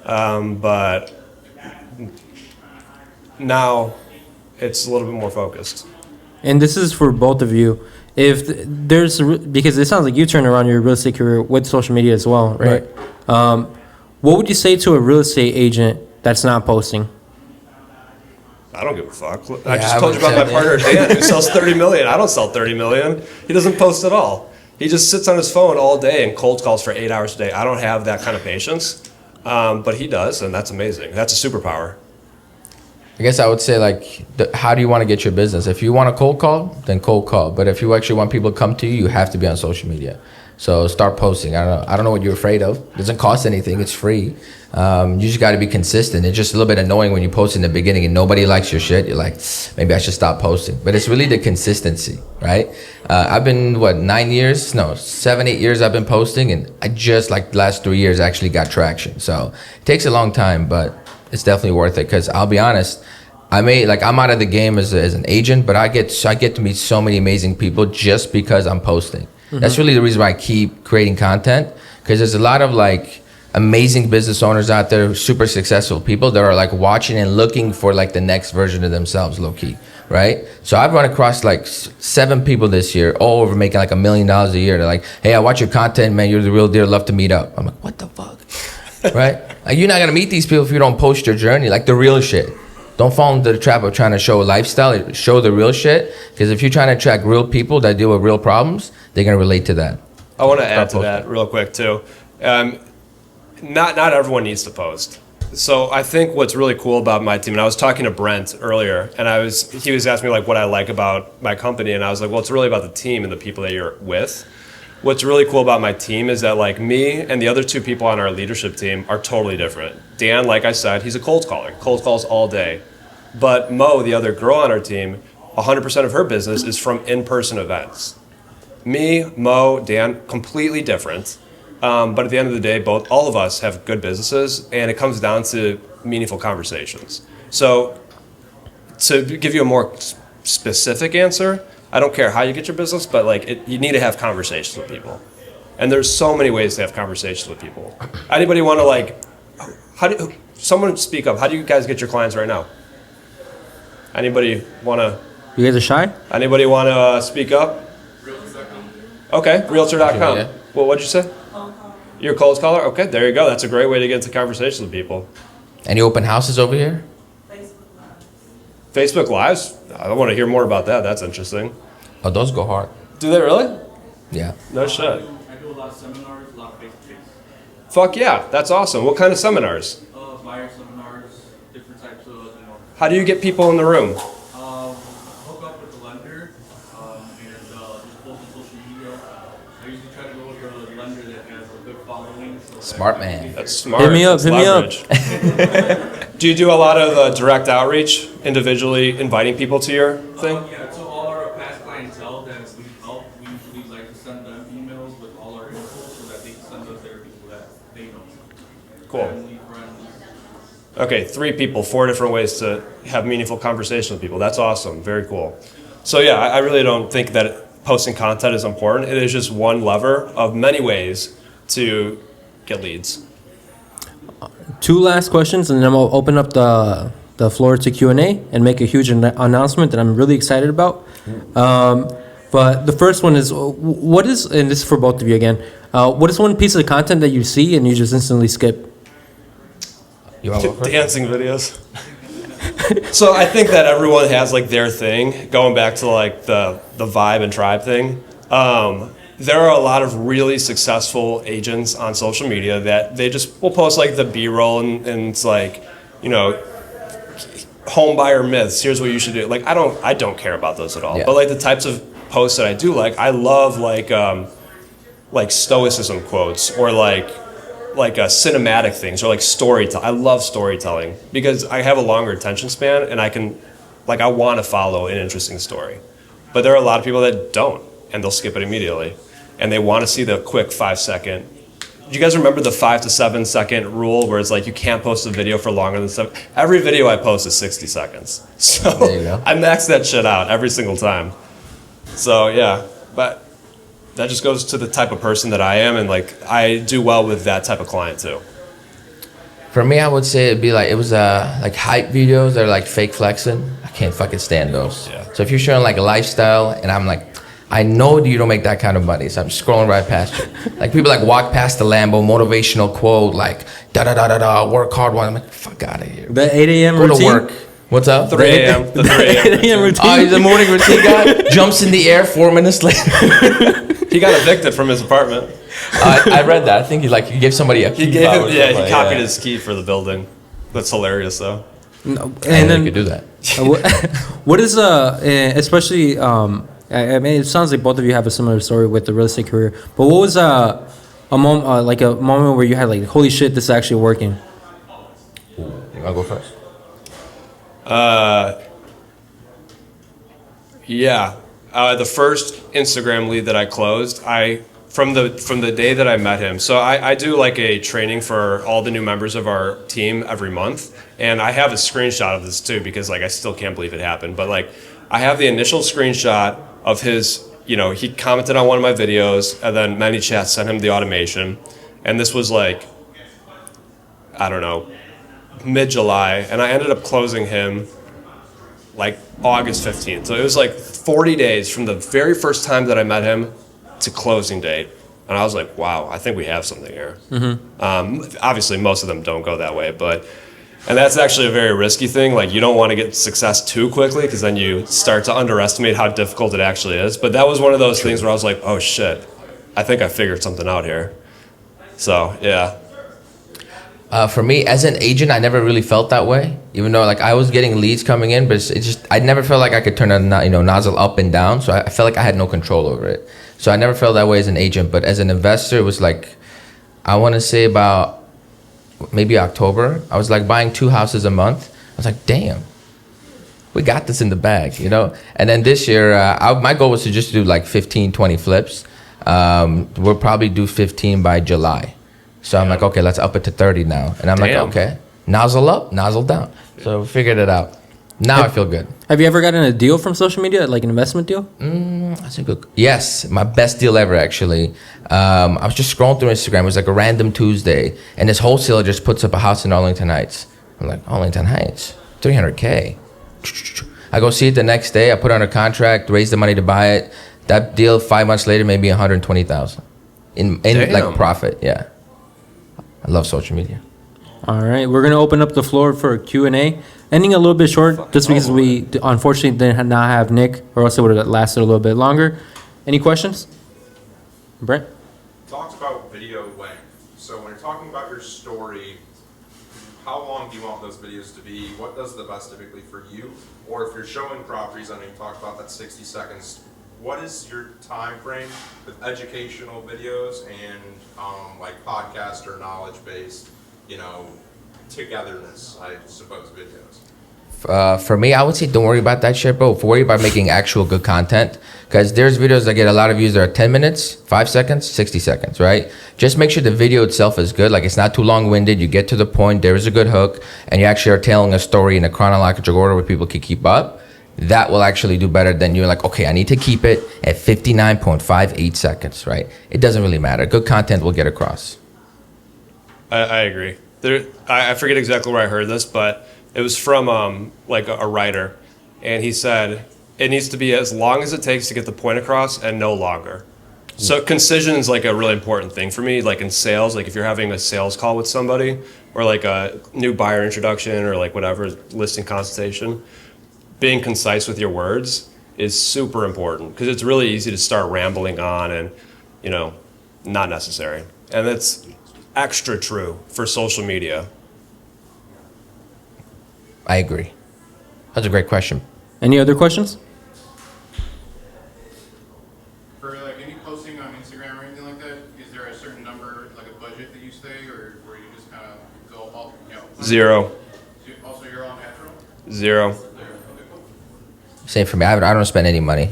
But now it's a little bit more focused. And this is for both of you. If there's, because it sounds like you turned around your real estate career with social media as well, right? What would you say to a real estate agent that's not posting? I don't give a fuck. Yeah, I just told you about my partner Dan who sells 30 million. I don't sell 30 million. He doesn't post at all. He just sits on his phone all day and cold calls for 8 hours a day. I don't have that kind of patience, but he does, and that's amazing. That's a superpower. I guess I would say, like, how do you want to get your business? If you want a cold call, then cold call. But if you actually want people to come to you, you have to be on social media. So start posting. I don't know what you're afraid of. It doesn't cost anything. It's free. You just got to be consistent. It's just a little bit annoying when you post in the beginning and nobody likes your shit. You're like, maybe I should stop posting. But it's really the consistency, right? I've been, 7, 8 years I've been posting. And I just, like, the last 3 years actually got traction. So it takes a long time, but it's definitely worth it. Because I'll be honest, I'm out of the game as an agent, but I get to meet so many amazing people just because I'm posting. That's really the reason why I keep creating content, because there's a lot of like amazing business owners out there, super successful people that are like watching and looking for like the next version of themselves, low key, right? So I've run across like 7 people this year, all over making like $1 million a year. They're like, hey, I watch your content, man. You're the real deal. Love to meet up. I'm like, what the fuck, right? Like, you're not gonna meet these people if you don't post your journey, like the real shit. Don't fall into the trap of trying to show a lifestyle. Show the real shit. Because if you're trying to attract real people that deal with real problems, they're going to relate to that. I want to add to that real quick, too. Not everyone needs to post. So I think what's really cool about my team, and I was talking to Brent earlier, and he was asking me like what I like about my company, and I was like, well, it's really about the team and the people that you're with. What's really cool about my team is that like me and the other 2 people on our leadership team are totally different. Dan, like I said, he's a cold caller, cold calls all day. But Mo, the other girl on our team, 100% of her business is from in-person events. Me, Mo, Dan, completely different. But at the end of the day, all of us have good businesses, and it comes down to meaningful conversations. So to give you a more specific answer, I don't care how you get your business, but like you need to have conversations with people. And there's so many ways to have conversations with people. Anybody want to someone speak up. How do you guys get your clients right now? Anybody want to? You guys are shy? Anybody want to speak up? Realtor.com. Okay, Realtor.com. Yeah. Well, what'd you say? You're a cold caller? Okay, there you go. That's a great way to get into conversations with people. Any open houses over here? Facebook Lives? I want to hear more about that. That's interesting. Oh, those go hard. Do they really? Yeah. No shit. I do a lot of seminars, a lot of face-to-face. Fuck yeah, that's awesome. What kind of seminars? Buyer seminars, different types of, How do you get people in the room? hook up with the lender, and just post on social media. I usually try to go with a lender that has a good following. So Smart man. That's smart. Hit me up, That's hit me up. leverage. Do you do a lot of direct outreach, individually inviting people to your thing? yeah, so all our past clientele that we help, we usually like to send them emails with all our info so that they can send us their people that they know. Cool. Family, friends. Okay, 3 people, 4 different ways to have meaningful conversation with people. That's awesome. Very cool. So yeah, I really don't think that posting content is important. It is just one lever of many ways to get leads. 2 last questions, and then we'll open up the floor to Q&A and make a huge announcement that I'm really excited about. But the first one is, what is, and this is for both of you again, what is one piece of content that you see and you just instantly skip? You want to go first? Dancing videos. So I think that everyone has like their thing. Going back to like the vibe and tribe thing, there are a lot of really successful agents on social media that they just will post like the B-roll and it's like, you know, home buyer myths. Here's what you should do. Like I don't care about those at all. Yeah. But like the types of posts that I do like, I love like stoicism quotes or like cinematic things or like storytelling. I love storytelling because I have a longer attention span and I want to follow an interesting story. But there are a lot of people that don't and they'll skip it immediately and they want to see the quick 5-second. Do you guys remember the 5 to 7 second rule where it's like you can't post a video for longer than 7? Every video I post is 60 seconds. So There you go. I max that shit out every single time. So yeah, but that just goes to the type of person that I am, and like I do well with that type of client too. For me, I would say it'd be like, it was like hype videos that are like fake flexing. I can't fucking stand those. Yeah. So if you're showing like a lifestyle and I'm like, I know you don't make that kind of money, so I'm scrolling right past you. Like people like walk past the Lambo motivational quote like da da da da da, work hard one. I'm like, fuck out of here. The 8 a.m. Go routine. to work. What's up? 3 a.m. The 3 8 a.m. a.m. routine. Oh, he's a morning routine guy. Jumps in the air 4 minutes later. He got evicted from his apartment. I read that. I think he gave somebody a key. He gave fob him, or yeah, something. he copied his key for the building. That's hilarious though. No, And and then you then could do that. what is especially I mean it sounds like both of you have a similar story with the real estate career, but what was a moment like a moment where you had like holy shit, this is actually working? You wanna go first? Yeah, the first Instagram lead that I closed, from the day that I met him. So I do like a training for all the new members of our team every month, and I have a screenshot of this too because like I still can't believe it happened. But like I have the initial screenshot of his, you know, he commented on one of my videos, and then ManyChat sent him the automation, and this was like, I don't know, mid-July, and I ended up closing him like August 15th. So it was like 40 days from the very first time that I met him to closing date. And I was like, wow, I think we have something here. Obviously, most of them don't go that way, and that's actually a very risky thing. Like you don't want to get success too quickly because then you start to underestimate how difficult it actually is. But that was one of those things where I was like, oh shit, I think I figured something out here. So yeah. For me, as an agent, I never really felt that way. Even though like I was getting leads coming in, but it's just I never felt like I could turn a nozzle up and down. So I felt like I had no control over it. So I never felt that way as an agent. But as an investor, it was like I want to say about maybe October. I was like buying 2 houses a month. I was like, damn, we got this in the bag, you know. And then this year, my goal was to just do like 15, 20 flips. We'll probably do 15 by July. So I'm like, okay, let's up it to 30 now. And I'm like, Damn. okay, nozzle up, nozzle down. So we figured it out. Now I feel good. Have you ever gotten a deal from social media, like an investment deal? That's a good. Yes, my best deal ever actually. I was just scrolling through Instagram. It was like a random Tuesday, and this wholesaler just puts up a house in Arlington Heights. I'm like, Arlington Heights, $300K. I go see it the next day. I put on a contract, raise the money to buy it. That deal 5 months later, maybe $120,000 in Damn. like profit. Yeah, I love social media. All right, we're gonna open up the floor for a Q&A. Ending a little bit short, just because we unfortunately did not have Nick, or else it would have lasted a little bit longer. Any questions? Brent? Talks about video length. So when you're talking about your story, how long do you want those videos to be? What does the best typically for you? Or if you're showing properties, I know you talked about that 60 seconds. What is your time frame with educational videos and like podcast or knowledge-based, togetherness, I suppose, videos? For me, I would say don't worry about that shit, bro. Worry about making actual good content. Because there's videos that get a lot of views that are 10 minutes, 5 seconds, 60 seconds, right? Just make sure the video itself is good. Like it's not too long-winded. You get to the point. There is a good hook. And you actually are telling a story in a chronological order where people can keep up. That will actually do better than you're like, okay, I need to keep it at 59.58 seconds, right? It doesn't really matter. Good content will get across. I agree. I forget exactly where I heard this, but it was from like a writer, and he said it needs to be as long as it takes to get the point across and no longer. So concision is like a really important thing for me. Like in sales, like if you're having a sales call with somebody or like a new buyer introduction or like whatever, listing consultation, being concise with your words is super important because it's really easy to start rambling on and, you know, not necessary. And that's extra true for social media. I agree. That's a great question. Any other questions? For like any posting on Instagram or anything like that, is there a certain number, like a budget that you say, or where you just kind of go all, you know? Zero. Also, you're all natural? Zero. Same for me. I don't spend any money,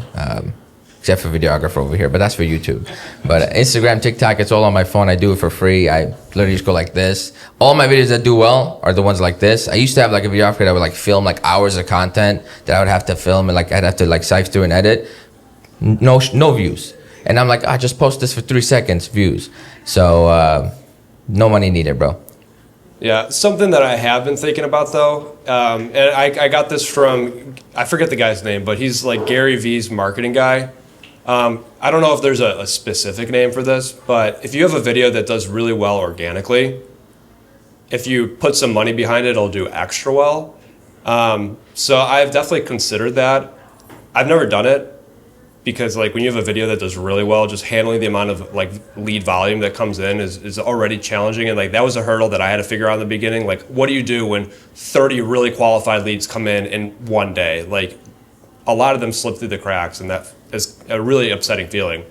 except for videographer over here, but that's for YouTube. But Instagram, TikTok, it's all on my phone. I do it for free. I literally just go like this. All my videos that do well are the ones like this. I used to have like a videographer that would like film like hours of content that I would have to film and like I'd have to like sift through and edit. No views. And I'm like, just post this for 3 seconds, views. So no money needed, bro. Yeah, something that I have been thinking about though, and I got this from, I forget the guy's name, but he's like Gary V's marketing guy. I don't know if there's a specific name for this, but if you have a video that does really well organically, if you put some money behind it, it'll do extra well. So I've definitely considered that. I've never done it because like when you have a video that does really well, just handling the amount of like lead volume that comes in is already challenging. And like that was a hurdle that I had to figure out in the beginning. Like what do you do when 30 really qualified leads come in one day? Like a lot of them slip through the cracks, and that is a really upsetting feeling.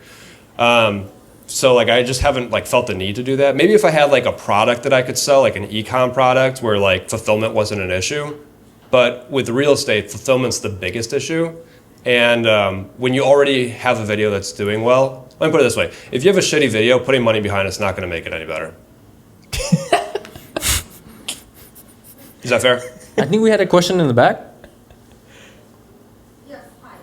So like I just haven't like felt the need to do that. Maybe if I had like a product that I could sell, like an e-com product where like fulfillment wasn't an issue, but with real estate, fulfillment's the biggest issue. And when you already have a video that's doing well, let me put it this way: if you have a shitty video, putting money behind it's not going to make it any better. Is that fair? I think we had a question in the back. Yes, hi.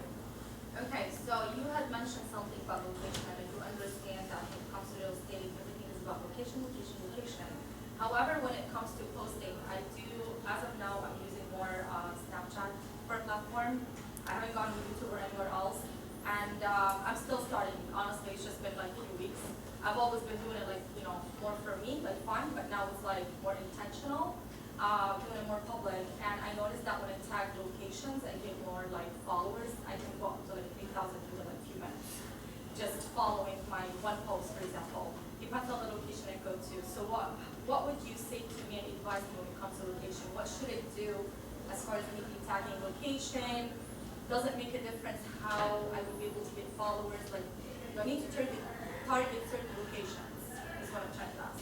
Okay, so you had mentioned something about location, and I do understand that when it comes to real estate, everything is about location, location, location. However, when it comes to posting, I do, as of now, I'm using more Snapchat for a platform. I haven't gone to YouTube or anywhere else, and I'm still starting. Honestly, it's just been like a few weeks. I've always been doing it like, you know, more for me, like fun, but now it's like more intentional, doing it more public. And I noticed that when I tag locations and get more like followers, I can go up to like 3,000 within like a few minutes. Just following my one post, for example. Depends on the location I go to. So what would you say to me and advise me when it comes to location? What should I do as far as maybe tagging location? Does it make a difference how I will be able to get followers? Like, do I need to target certain locations? Is what I'm trying to ask.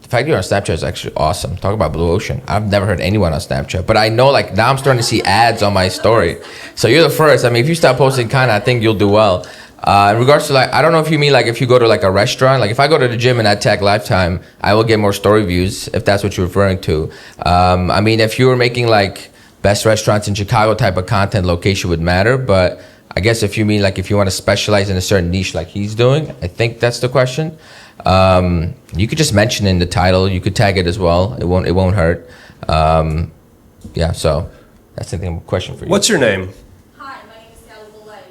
The fact you're on Snapchat is actually awesome. Talk about blue ocean. I've never heard anyone on Snapchat, but I know like now I'm starting to see ads on my story. So you're the first. I mean, if you start posting content, I think you'll do well. In regards to like, I don't know if you mean like if you go to like a restaurant, like if I go to the gym and I tag Lifetime, I will get more story views if that's what you're referring to. I mean, if you were making like best restaurants in Chicago type of content, location would matter. But I guess if you mean like if you want to specialize in a certain niche like he's doing, I think that's the question. You could just mention in the title. You could tag it as well. It won't hurt. Yeah. So that's the question for you. What's your name? Hi, my name is Sally Boulay.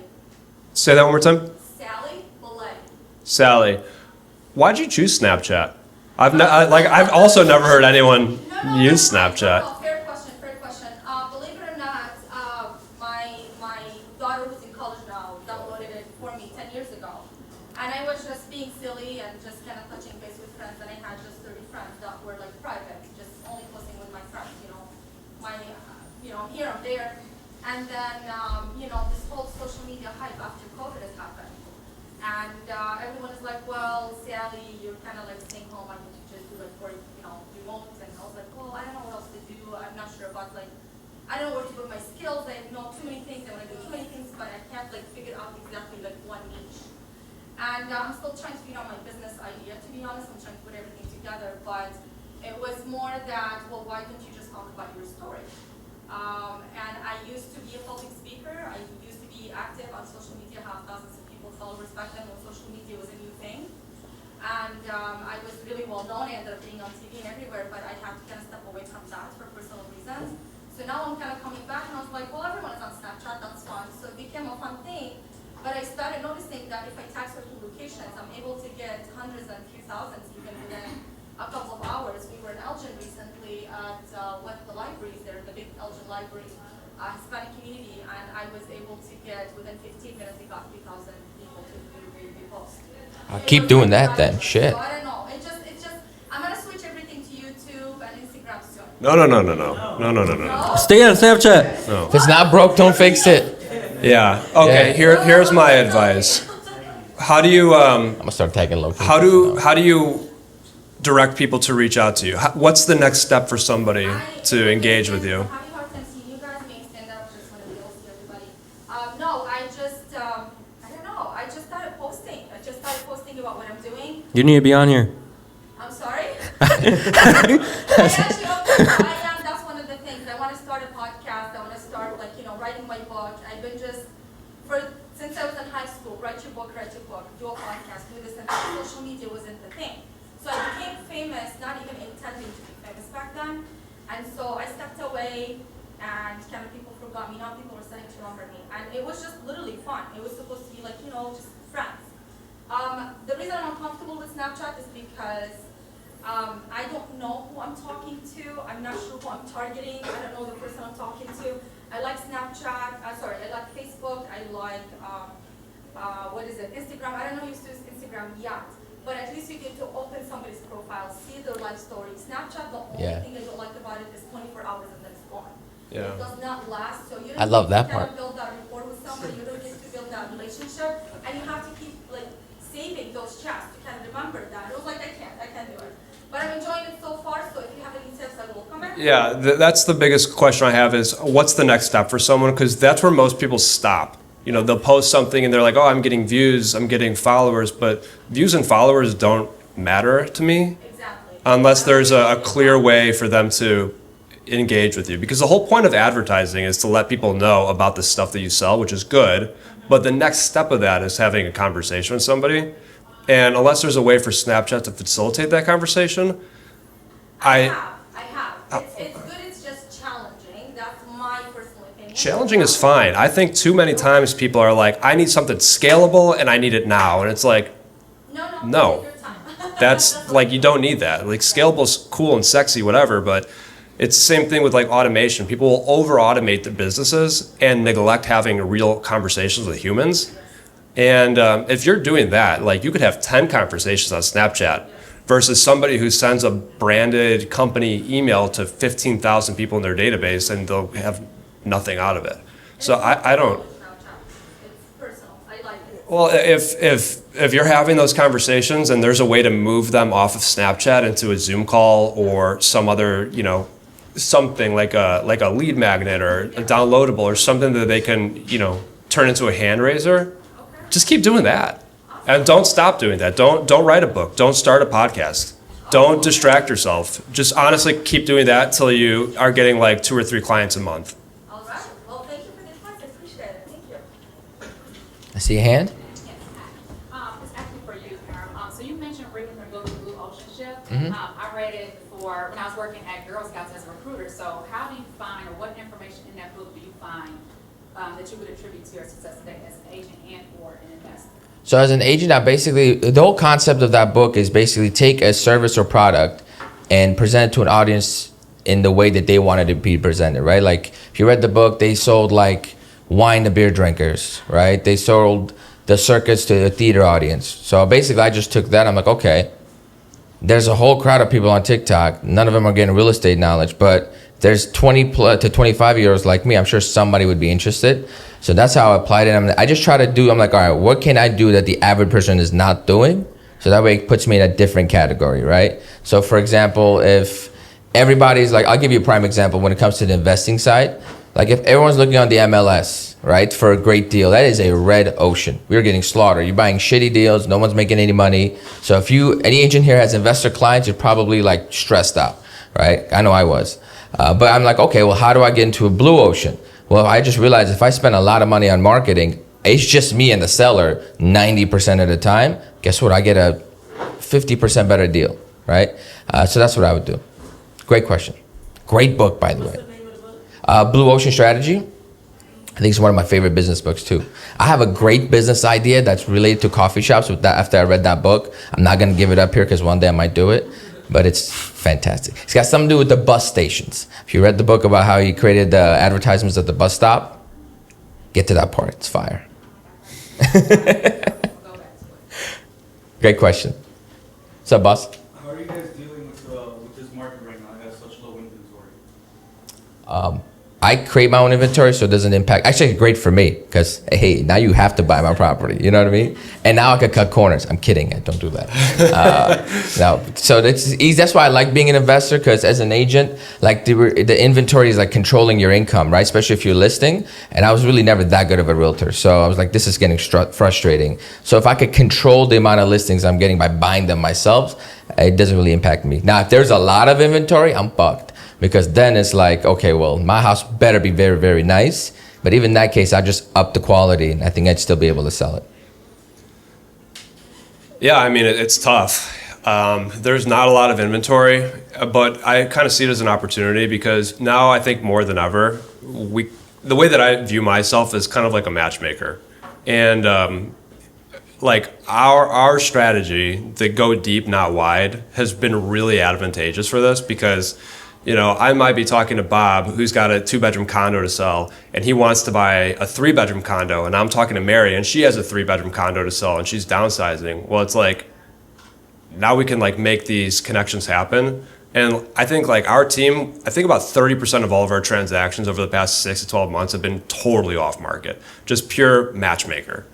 Say that one more time. Sally Boulay. Sally, why'd you choose Snapchat? I've also never heard anyone use Snapchat. No, fair question, fair question. Believe it or not, my daughter who's in college now downloaded it for me 10 years ago. And I was just being silly and just kind of touching base with friends, and I had just 30 friends that were like private, just only posting with my friends, you know, here, I'm there. And then, this whole social media hype after COVID has happened. And everyone is like, well, Sally, you're kind of like staying home, I need to just do like work, remote. And I was like, well, I don't know what else to do. I'm not sure about like, I don't know where to put my skills. I know too many things. I want to do too many things, but I can't like figure out exactly like one niche. And I'm still trying to figure out my business idea, to be honest. I'm trying to put everything together, but it was more that, well, why don't you just talk about your story? And I used to be a public speaker. I used to be active on social media, have thousands of people followers back then when social media was a new thing. And I was really well known. I ended up being on TV and everywhere, but I had to kind of step away from that for personal reasons. So now I'm kind of coming back, and I was like, well, everyone is on Snapchat, that's fun. So it became a fun thing. But I started noticing that if I tag certain locations, I'm able to get hundreds and few thousands even within a couple of hours. We were in Elgin recently at one of the libraries there, the big Elgin library, Hispanic community, and I was able to get within 15 minutes, we got 3,000 people to repost. Keep doing that then. Shit. So I don't know. It's just, I'm gonna switch everything to YouTube and Instagram soon. No. Stay on Snapchat. If it's not broke, don't fix it. Yeah. Okay. Yeah. Here's my advice. How do you I'm gonna start tagging locations. how do you direct people to reach out to you? What's the next step for somebody to engage with you? I'm having a hard time seeing you guys. May stand up just want to be able to see everybody. No, I don't know. I just started posting. I just started posting about what I'm doing. You need to be on here. I'm sorry. I actually, that's one of the things. I want to start a podcast. I want to start writing my book. I've been since I was in high school, write your book, do a podcast, do this and that. Social media wasn't the thing. So I became famous, not even intending to be famous back then. And so I stepped away and kind of people forgot me. Now people were starting to remember me. And it was just literally fun. It was supposed to be like, just friends. The reason I'm uncomfortable with Snapchat is because I don't know who I'm talking to. I'm not sure who I'm targeting. I don't know the person I'm talking to. I like Snapchat. I like Facebook. I like, Instagram. I don't know if you use Instagram yet. But at least you get to open somebody's profile, see their life story. Snapchat, the only thing I don't like about it is 24 hours and then it's gone. Yeah. It does not last. So you don't I love get that to part. kind of build that rapport with somebody. You don't get to build that relationship. And you have to keep saving those chats to kind of remember that. It was like, I can't do it. But I'm enjoying it so far, so if you have any tips, I will comment. Yeah, that's the biggest question I have is what's the next step for someone? Because that's where most people stop. They'll post something and they're like, oh, I'm getting views, I'm getting followers, but views and followers don't matter to me Exactly. unless there's a clear way for them to engage with you. Because the whole point of advertising is to let people know about the stuff that you sell, which is good. But the next step of that is having a conversation with somebody. And unless there's a way for Snapchat to facilitate that conversation, I have. It's good, it's just challenging. That's my personal opinion. challenging is fine. I think too many times people are like, I need something scalable and I need it now. And it's like, No. Take your time. that's like, you don't need that. Like scalable is cool and sexy, whatever, but it's the same thing with like automation. People will over automate their businesses and neglect having real conversations with humans. And if you're doing that, like you could have 10 conversations on Snapchat versus somebody who sends a branded company email to 15,000 people in their database and they'll have nothing out of it. So I don't. It's personal. I like it. Well, if you're having those conversations and there's a way to move them off of Snapchat into a Zoom call or some other, something like a lead magnet or a downloadable or something that they can, turn into a hand raiser, just keep doing that. And don't stop doing that. Don't write a book. Don't start a podcast. Don't distract yourself. Just honestly keep doing that till you are getting like 2 or 3 clients a month. All right. Well, thank you for the advice. I appreciate it. Thank you. I see a hand. It's actually for you, Karen. So you mentioned reading the book Blue Ocean Shift. Mm-hmm. I read it before when I was working at Girl Scouts as a recruiter. So how do you find, or what information in that book do you find that you would attribute to your success today as an agent and or an investor? So as an agent, the whole concept of that book is basically take a service or product and present it to an audience in the way that they wanted to be presented, right? Like if you read the book, they sold like wine to beer drinkers, right? They sold the circus to the theater audience. So basically I just took that. I'm like, okay, there's a whole crowd of people on TikTok. None of them are getting real estate knowledge, but there's 20 to 25-year-olds like me. I'm sure somebody would be interested. So that's how I applied it. I just try to I'm like, all right, what can I do that the average person is not doing? So that way it puts me in a different category, right? So for example, if everybody's like, I'll give you a prime example when it comes to the investing side. Like if everyone's looking on the MLS, right, for a great deal, that is a red ocean. We're getting slaughtered. You're buying shitty deals. No one's making any money. So if any agent here has investor clients, you're probably like stressed out, right? I know I was. But I'm like, okay, well, how do I get into a blue ocean? Well, I just realized if I spend a lot of money on marketing, it's just me and the seller 90% of the time. Guess what? I get a 50% better deal, right? So that's what I would do. Great question. Great book, by the way. Blue Ocean Strategy. I think it's one of my favorite business books too. I have a great business idea that's related to coffee shops. With that, after I read that book, I'm not gonna give it up here because one day I might do it, but it's fantastic. It's got something to do with the bus stations. If you read the book about how he created the advertisements at the bus stop, get to that part. It's fire. Great question. What's up, boss? How are you guys dealing with this market right now? It has such low inventory. I create my own inventory, so it doesn't impact. Actually, it's great for me because hey, now you have to buy my property. You know what I mean? And now I can cut corners. I'm kidding. I don't do that. No, so that's easy. That's why I like being an investor, because as an agent, like the inventory is like controlling your income, right? Especially if you're listing. And I was really never that good of a realtor, so I was like, this is getting frustrating. So if I could control the amount of listings I'm getting by buying them myself, it doesn't really impact me. Now, if there's a lot of inventory, I'm fucked. Because then it's like, okay, well, my house better be very, very nice. But even in that case, I just up the quality, and I think I'd still be able to sell it. Yeah, I mean, it's tough. There's not a lot of inventory, but I kind of see it as an opportunity because now I think more than ever, the way that I view myself is kind of like a matchmaker. And like our strategy to go deep, not wide, has been really advantageous for this because, you know, I might be talking to Bob, who's got a 2-bedroom condo to sell, and he wants to buy a 3-bedroom condo. And I'm talking to Mary, and she has a 3-bedroom condo to sell, and she's downsizing. Well, it's like, now we can like make these connections happen. And I think like our team, I think about 30% of all of our transactions over the past 6 to 12 months have been totally off market, just pure matchmaker.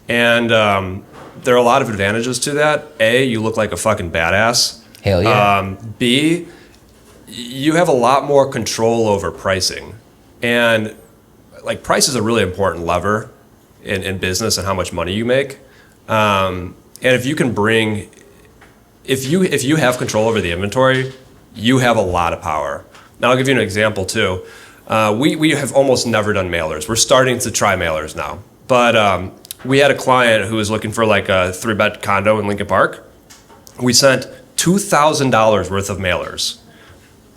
And there are a lot of advantages to that. A, you look like a fucking badass. Hell yeah. B, you have a lot more control over pricing. And like price is a really important lever in business and how much money you make. And if you can bring, if you have control over the inventory, you have a lot of power. Now I'll give you an example too. We have almost never done mailers. We're starting to try mailers now. But we had a client who was looking for like a 3-bed condo in Lincoln Park. We sent $2,000 worth of mailers.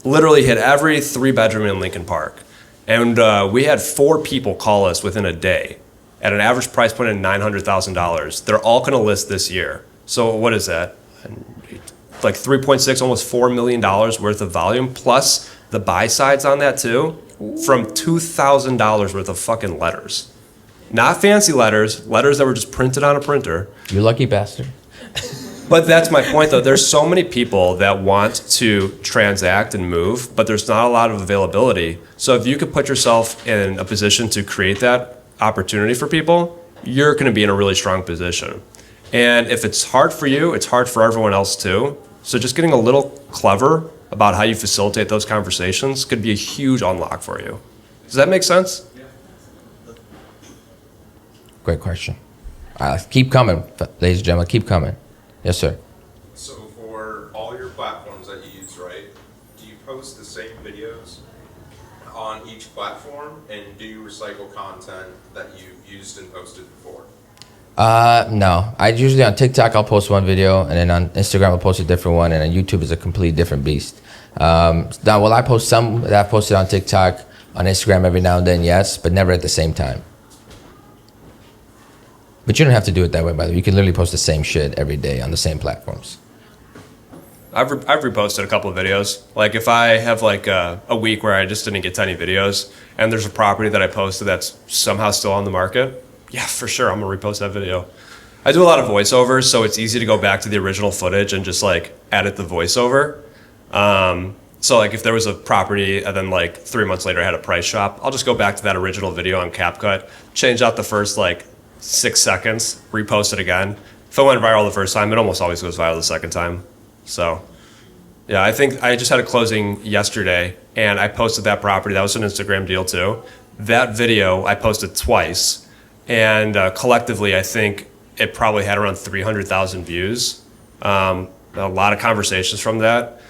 Literally hit every 3-bedroom in Lincoln Park. And we had 4 people call us within a day at an average price point of $900,000. They're all going to list this year. So what is that? Like 3.6, almost $4 million worth of volume, plus the buy sides on that too, from $2,000 worth of fucking letters. Not fancy letters that were just printed on a printer. You lucky bastard. But that's my point, though. There's so many people that want to transact and move, but there's not a lot of availability. So if you could put yourself in a position to create that opportunity for people, you're going to be in a really strong position. And if it's hard for you, it's hard for everyone else too. So just getting a little clever about how you facilitate those conversations could be a huge unlock for you. Does that make sense? Great question. Keep coming, ladies and gentlemen. Keep coming. Yes, sir. So for all your platforms that you use, right, do you post the same videos on each platform, and do you recycle content that you've used and posted before? No. I usually on TikTok I'll post one video, and then on Instagram I'll post a different one, and on YouTube is a completely different beast. Now, will I post some that I've posted on TikTok, on Instagram every now and then? Yes, but never at the same time. But you don't have to do it that way, by the way. You can literally post the same shit every day on the same platforms. I've reposted a couple of videos. Like if I have like a week where I just didn't get to any videos, and there's a property that I posted that's somehow still on the market, yeah, for sure, I'm gonna repost that video. I do a lot of voiceovers, so it's easy to go back to the original footage and just like edit the voiceover. So like if there was a property and then like 3 months later I had a price shop, I'll just go back to that original video on CapCut, change out the first like 6 seconds, repost it again. If it went viral the first time, it almost always goes viral the second time. So yeah, I think I just had a closing yesterday and I posted that property. That was an Instagram deal too. That video I posted twice, and collectively I think it probably had around 300,000 views. A lot of conversations from that.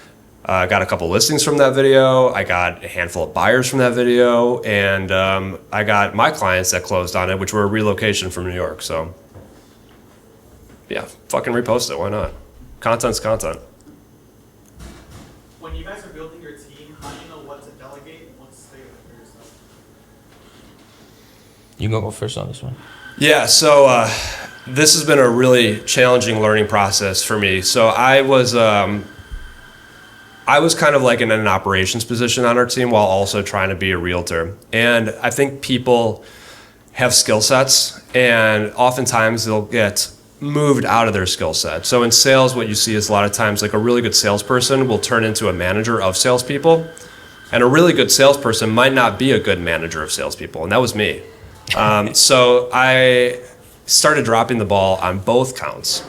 I got a couple listings from that video. I got a handful of buyers from that video, and I got my clients that closed on it, which were a relocation from New York. So yeah, fucking repost it. Why not? Content's content. When you guys are building your team, how do you know what to delegate and what to stay with for yourself? You can go first on this one. Yeah, so this has been a really challenging learning process for me. So I was kind of like in an operations position on our team while also trying to be a realtor. And I think people have skill sets, and oftentimes they'll get moved out of their skill set. So in sales, what you see is a lot of times like a really good salesperson will turn into a manager of salespeople, and a really good salesperson might not be a good manager of salespeople, and that was me. So I started dropping the ball on both counts.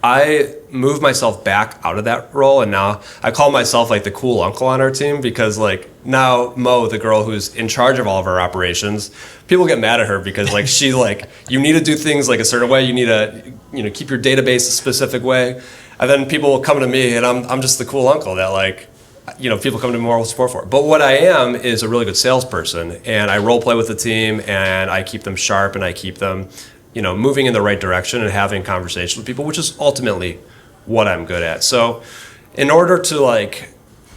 I moved myself back out of that role, and now I call myself like the cool uncle on our team, because like now Mo, the girl who's in charge of all of our operations, people get mad at her because like she's like, you need to do things like a certain way, you need to, you know, keep your database a specific way, and then people will come to me and I'm just the cool uncle that like, you know, people come to me more with support for. But what I am is a really good salesperson, and I role play with the team, and I keep them sharp, and I keep them, you know, moving in the right direction and having conversations with people, which is ultimately what I'm good at. So in order to like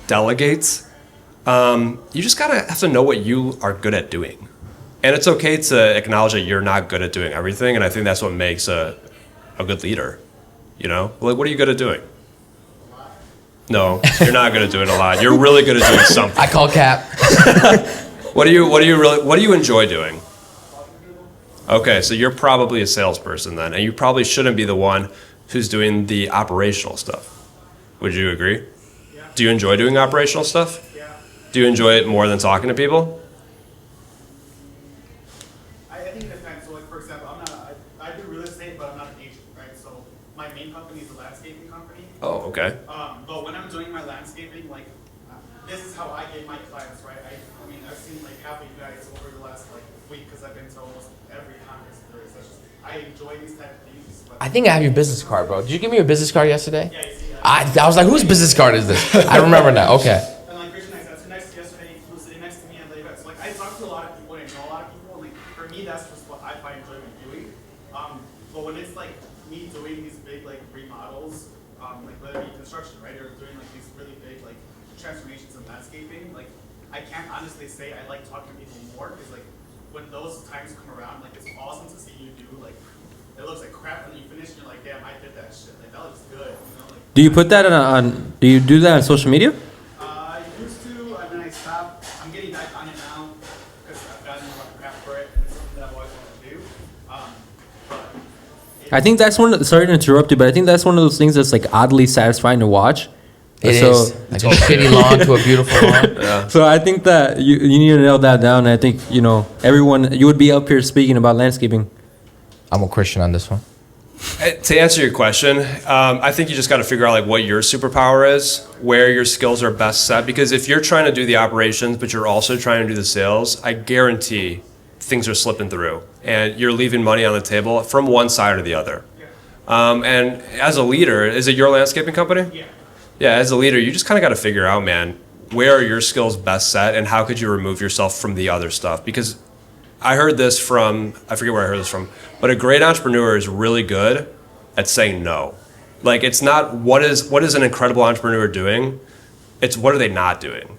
delegate, you just gotta have to know what you are good at doing. And it's okay to acknowledge that you're not good at doing everything. And I think that's what makes a good leader. You know, like, what are you good at doing? No, you're not good at doing a lot. You're really good at doing something. I call cap. What do you enjoy doing? Okay, so you're probably a salesperson then, and you probably shouldn't be the one who's doing the operational stuff. Would you agree? Yeah. Do you enjoy doing operational stuff? Yeah. Do you enjoy it more than talking to people? I think it depends. So, like, for example, I do real estate, but I'm not an agent, right? So my main company is a landscaping company. Oh, okay. But when I'm doing my landscaping, like, this is how I get my clients, right? I mean, I've seen like half of you guys over the last like week because I've been to almost every conference there is. I enjoy these type of things. But I think I have your business card, bro. Did you give me your business card yesterday? yeah, you see, I was like, whose business card is this? I remember now. Okay. and like Christian, I sat next to yesterday, he was sitting next to me and like, so like I talk to a lot of people and I know a lot of people. And, like for me, that's just what I find enjoyment doing. But when it's like me doing these big like remodels, like whether it be construction, right, or doing like these really big like transformations in landscaping, like I can't honestly say I like talking to people more because like when those times come around, like it's awesome to see you do like it looks like crap when you finish and you're like, damn, I did that shit. Like that looks good. You know, like Do you put that do you do that on social media? I used to, and then I stopped. I'm getting back on it now because I've gotten a lot of crap for it, and it's something that I've always wanted to do. But I think that's sorry to interrupt you, but I think that's one of those things that's like oddly satisfying to watch. It is like a shitty lawn to a beautiful lawn. So I think that you need to nail that down. And I think, you know, you would be up here speaking about landscaping. I'm a Christian on this one. To answer your question, I think you just got to figure out like what your superpower is, where your skills are best set. Because if you're trying to do the operations, but you're also trying to do the sales, I guarantee things are slipping through, and you're leaving money on the table from one side or the other. And as a leader, is it your landscaping company? yeah, Yeah, as a leader, you just kind of got to figure out, man, where are your skills best set, and how could you remove yourself from the other stuff? Because I heard this from, I forget where I heard this from, but a great entrepreneur is really good at saying no. Like, it's not what is an incredible entrepreneur doing, it's what are they not doing,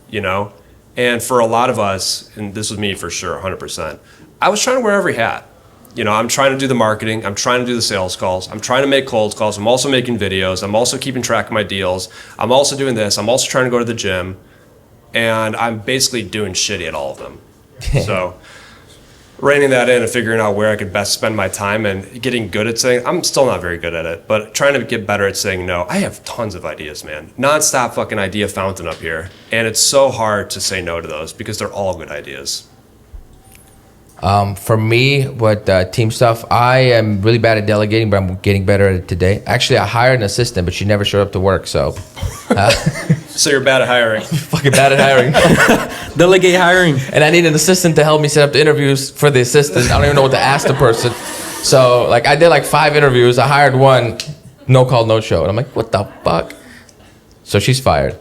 you know? And for a lot of us, and this was me for sure, 100%, I was trying to wear every hat. You know, I'm trying to do the marketing, I'm trying to do the sales calls, I'm trying to make cold calls, I'm also making videos, I'm also keeping track of my deals, I'm also doing this, I'm also trying to go to the gym, and I'm basically doing shitty at all of them. So reining that in and figuring out where I could best spend my time and getting good at saying, I'm still not very good at it, but trying to get better at saying no. I have tons of ideas, man. Non-stop fucking idea fountain up here. And it's so hard to say no to those because they're all good ideas. For me, what team stuff, I am really bad at delegating, but I'm getting better at it today. Actually, I hired an assistant, but she never showed up to work, so. So you're bad at hiring. Fucking bad at hiring. Delegate hiring. And I need an assistant to help me set up the interviews for the assistant. I don't even know what to ask the person. So, like, I did like 5 interviews. I hired one, no call, no show. And I'm like, what the fuck? So she's fired.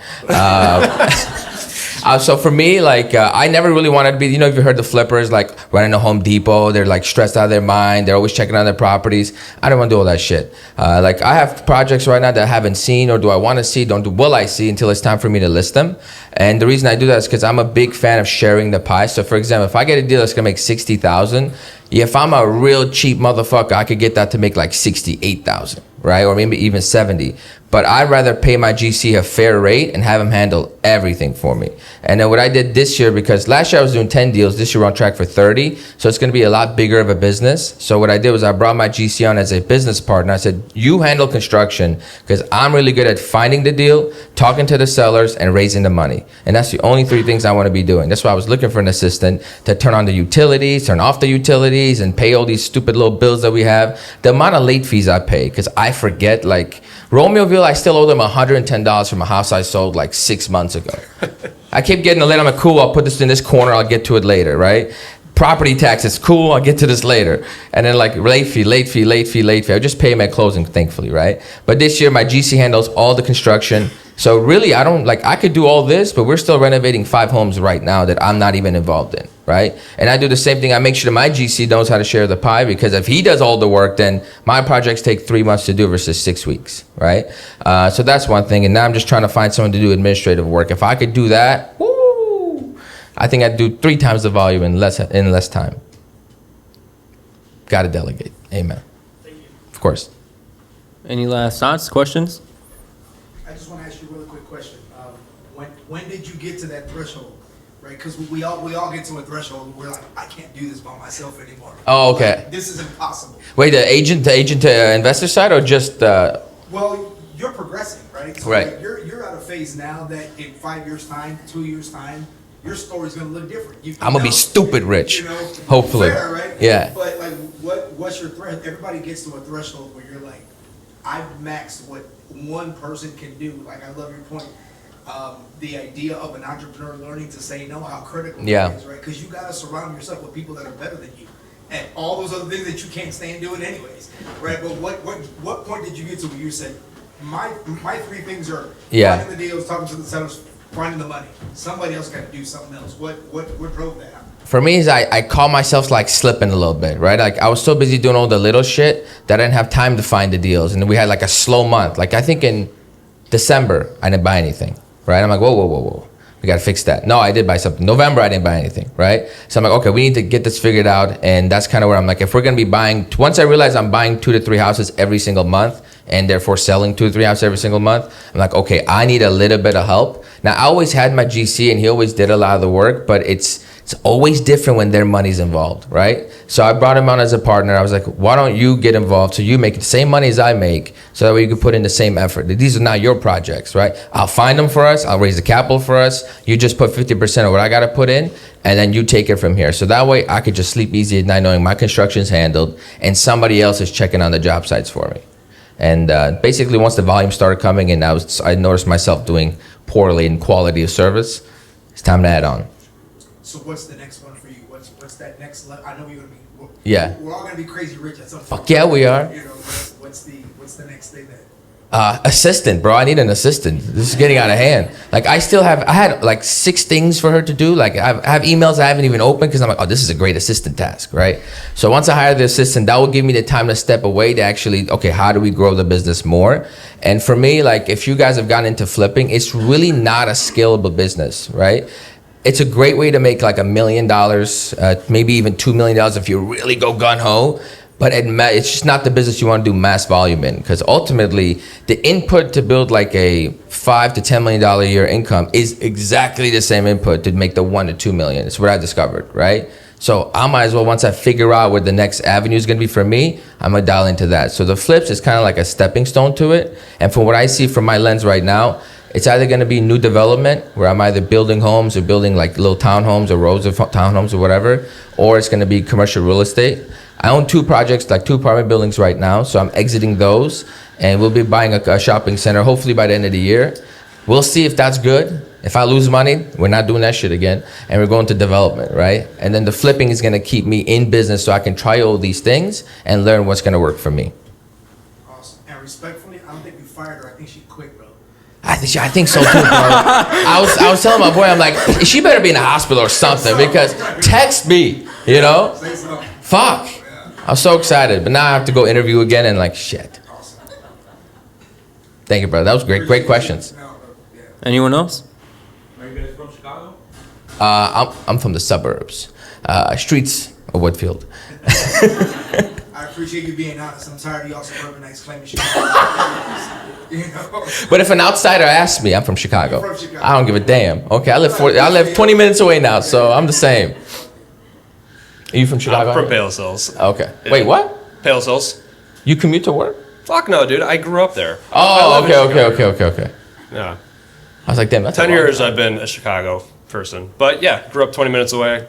So for me, like I never really wanted to be. You know, if you heard the flippers like running to Home Depot, they're like stressed out of their mind. They're always checking on their properties. I don't want to do all that shit. Like I have projects right now that I haven't seen, or do I want to see? Will I see until it's time for me to list them? And the reason I do that is because I'm a big fan of sharing the pie. So for example, if I get a deal that's gonna make 60,000, if I'm a real cheap motherfucker, I could get that to make like 68,000, right? Or maybe even 70. But I'd rather pay my GC a fair rate and have him handle everything for me. And then what I did this year, because last year I was doing 10 deals, this year we're on track for 30. So it's gonna be a lot bigger of a business. So what I did was I brought my GC on as a business partner. I said, you handle construction, because I'm really good at finding the deal, talking to the sellers, and raising the money. And that's the only 3 things I wanna be doing. That's why I was looking for an assistant to turn on the utilities, turn off the utilities, and pay all these stupid little bills that we have. The amount of late fees I pay, because I forget, like Romeoville, I still owe them $110 from a house I sold like 6 months ago. I keep getting a late. I'm like, cool, I'll put this in this corner, I'll get to it later, right? Property taxes, cool, I'll get to this later. And then like late fee. I just pay them at closing, thankfully, right? But this year my GC handles all the construction. So really, I could do all this, but we're still renovating 5 homes right now that I'm not even involved in, right? And I do the same thing. I make sure that my GC knows how to share the pie, because if he does all the work, then my projects take 3 months to do versus 6 weeks, right? So that's one thing. And now I'm just trying to find someone to do administrative work. If I could do that, woo, I think I'd do 3 times the volume in less time. Got to delegate. Amen. Thank you. Of course. Any last thoughts, questions? I just want to ask you a really quick question. When did you get to that threshold, right? Because we all get to a threshold where we're like, I can't do this by myself anymore. Oh, okay. Like, this is impossible. Wait, the agent to investor side, or just Well, you're progressing, right? So Right. like, you're at a phase now that in 5 years' time, 2 years' time, your story's gonna look different. I'm gonna be stupid rich, You know, hopefully. fair, right? Yeah. But like, what's your threshold? Everybody gets to a threshold where you're like, I've maxed what one person can do. Like, I love your point. The idea of an entrepreneur learning to say no, how critical Yeah. it is, right? Because you gotta surround yourself with people that are better than you, and all those other things that you can't stand doing anyways, right? But what point did you get to where you said, my 3 things are Yeah. finding the deals, talking to the sellers, finding the money. Somebody else got to do something else. What drove that? For me is I call myself like slipping a little bit, right? Like I was so busy doing all the little shit that I didn't have time to find the deals. And we had like a slow month. Like I think in December, I didn't buy anything, right? I'm like, whoa. We got to fix that. No, I did buy something. November, I didn't buy anything, right? So I'm like, okay, we need to get this figured out. And that's kind of where I'm like, if we're going to be buying, once I realize I'm buying 2 to 3 houses every single month, and therefore selling 2 to 3 houses every single month, I'm like, okay, I need a little bit of help. Now, I always had my GC, and he always did a lot of the work, but it's always different when their money's involved, right? So I brought him on as a partner. I was like, why don't you get involved so you make the same money as I make, so that way you can put in the same effort. These are not your projects, right? I'll find them for us. I'll raise the capital for us. You just put 50% of what I got to put in, and then you take it from here. So that way I could just sleep easy at night knowing my construction's handled and somebody else is checking on the job sites for me. And basically, once the volume started coming in, I noticed myself doing poorly in quality of service. It's time to add on. So what's the next one for you? What's that next level? I know you're gonna be. Yeah. We're all gonna be crazy rich at some point. Fuck yeah, we are. You know, what's the next thing that? Assistant, bro. I need an assistant. This is getting out of hand. Like I had like 6 things for her to do. Like I have emails I haven't even opened because I'm like, oh, this is a great assistant task, right? So once I hire the assistant, that will give me the time to step away to actually, okay, how do we grow the business more? And for me, like if you guys have gotten into flipping, it's really not a scalable business, right? It's a great way to make like $1 million, maybe even $2 million if you really go gun ho. But it's just not the business you want to do mass volume in, because ultimately the input to build like a $5 to $10 million a year income is exactly the same input to make the $1 to $2 million. It's what I discovered, right? So I might as well, once I figure out where the next avenue is going to be for me, I'm going to dial into that. So the flips is kind of like a stepping stone to it. And from what I see from my lens right now, it's either going to be new development, where I'm either building homes or building like little townhomes or rows of townhomes or whatever, or it's going to be commercial real estate. I own 2 projects, like 2 apartment buildings right now, so I'm exiting those, and we'll be buying a shopping center hopefully by the end of the year. We'll see if that's good. If I lose money, we're not doing that shit again, and we're going to development, right? And then the flipping is going to keep me in business so I can try all these things and learn what's going to work for me. Awesome. And respectfully, I don't think you fired her. I think she quit, bro. I I think so too, bro. I was telling my boy, I'm like, she better be in the hospital or something because text me, you know? Fuck. I was so excited, but now I have to go interview again and like shit. Thank you, brother. That was great. Great questions. Anyone else? Are you guys from Chicago? I'm from the suburbs, streets of Woodfield. I appreciate you being honest. I'm tired of y'all suburbanites claiming shit. You know? But if an outsider asks me, I'm from Chicago. You're from Chicago. I don't give a damn. Okay, I live 20 minutes away now, so I'm the same. Are you from Chicago? I'm from Palos Hills. Okay. Wait, what? Palos Hills. You commute to work? Fuck no, dude. I grew up there. Oh, I live in Chicago. okay. Yeah. I was like, damn, that's 10 a long years time. I've been a Chicago person. But yeah, grew up 20 minutes away.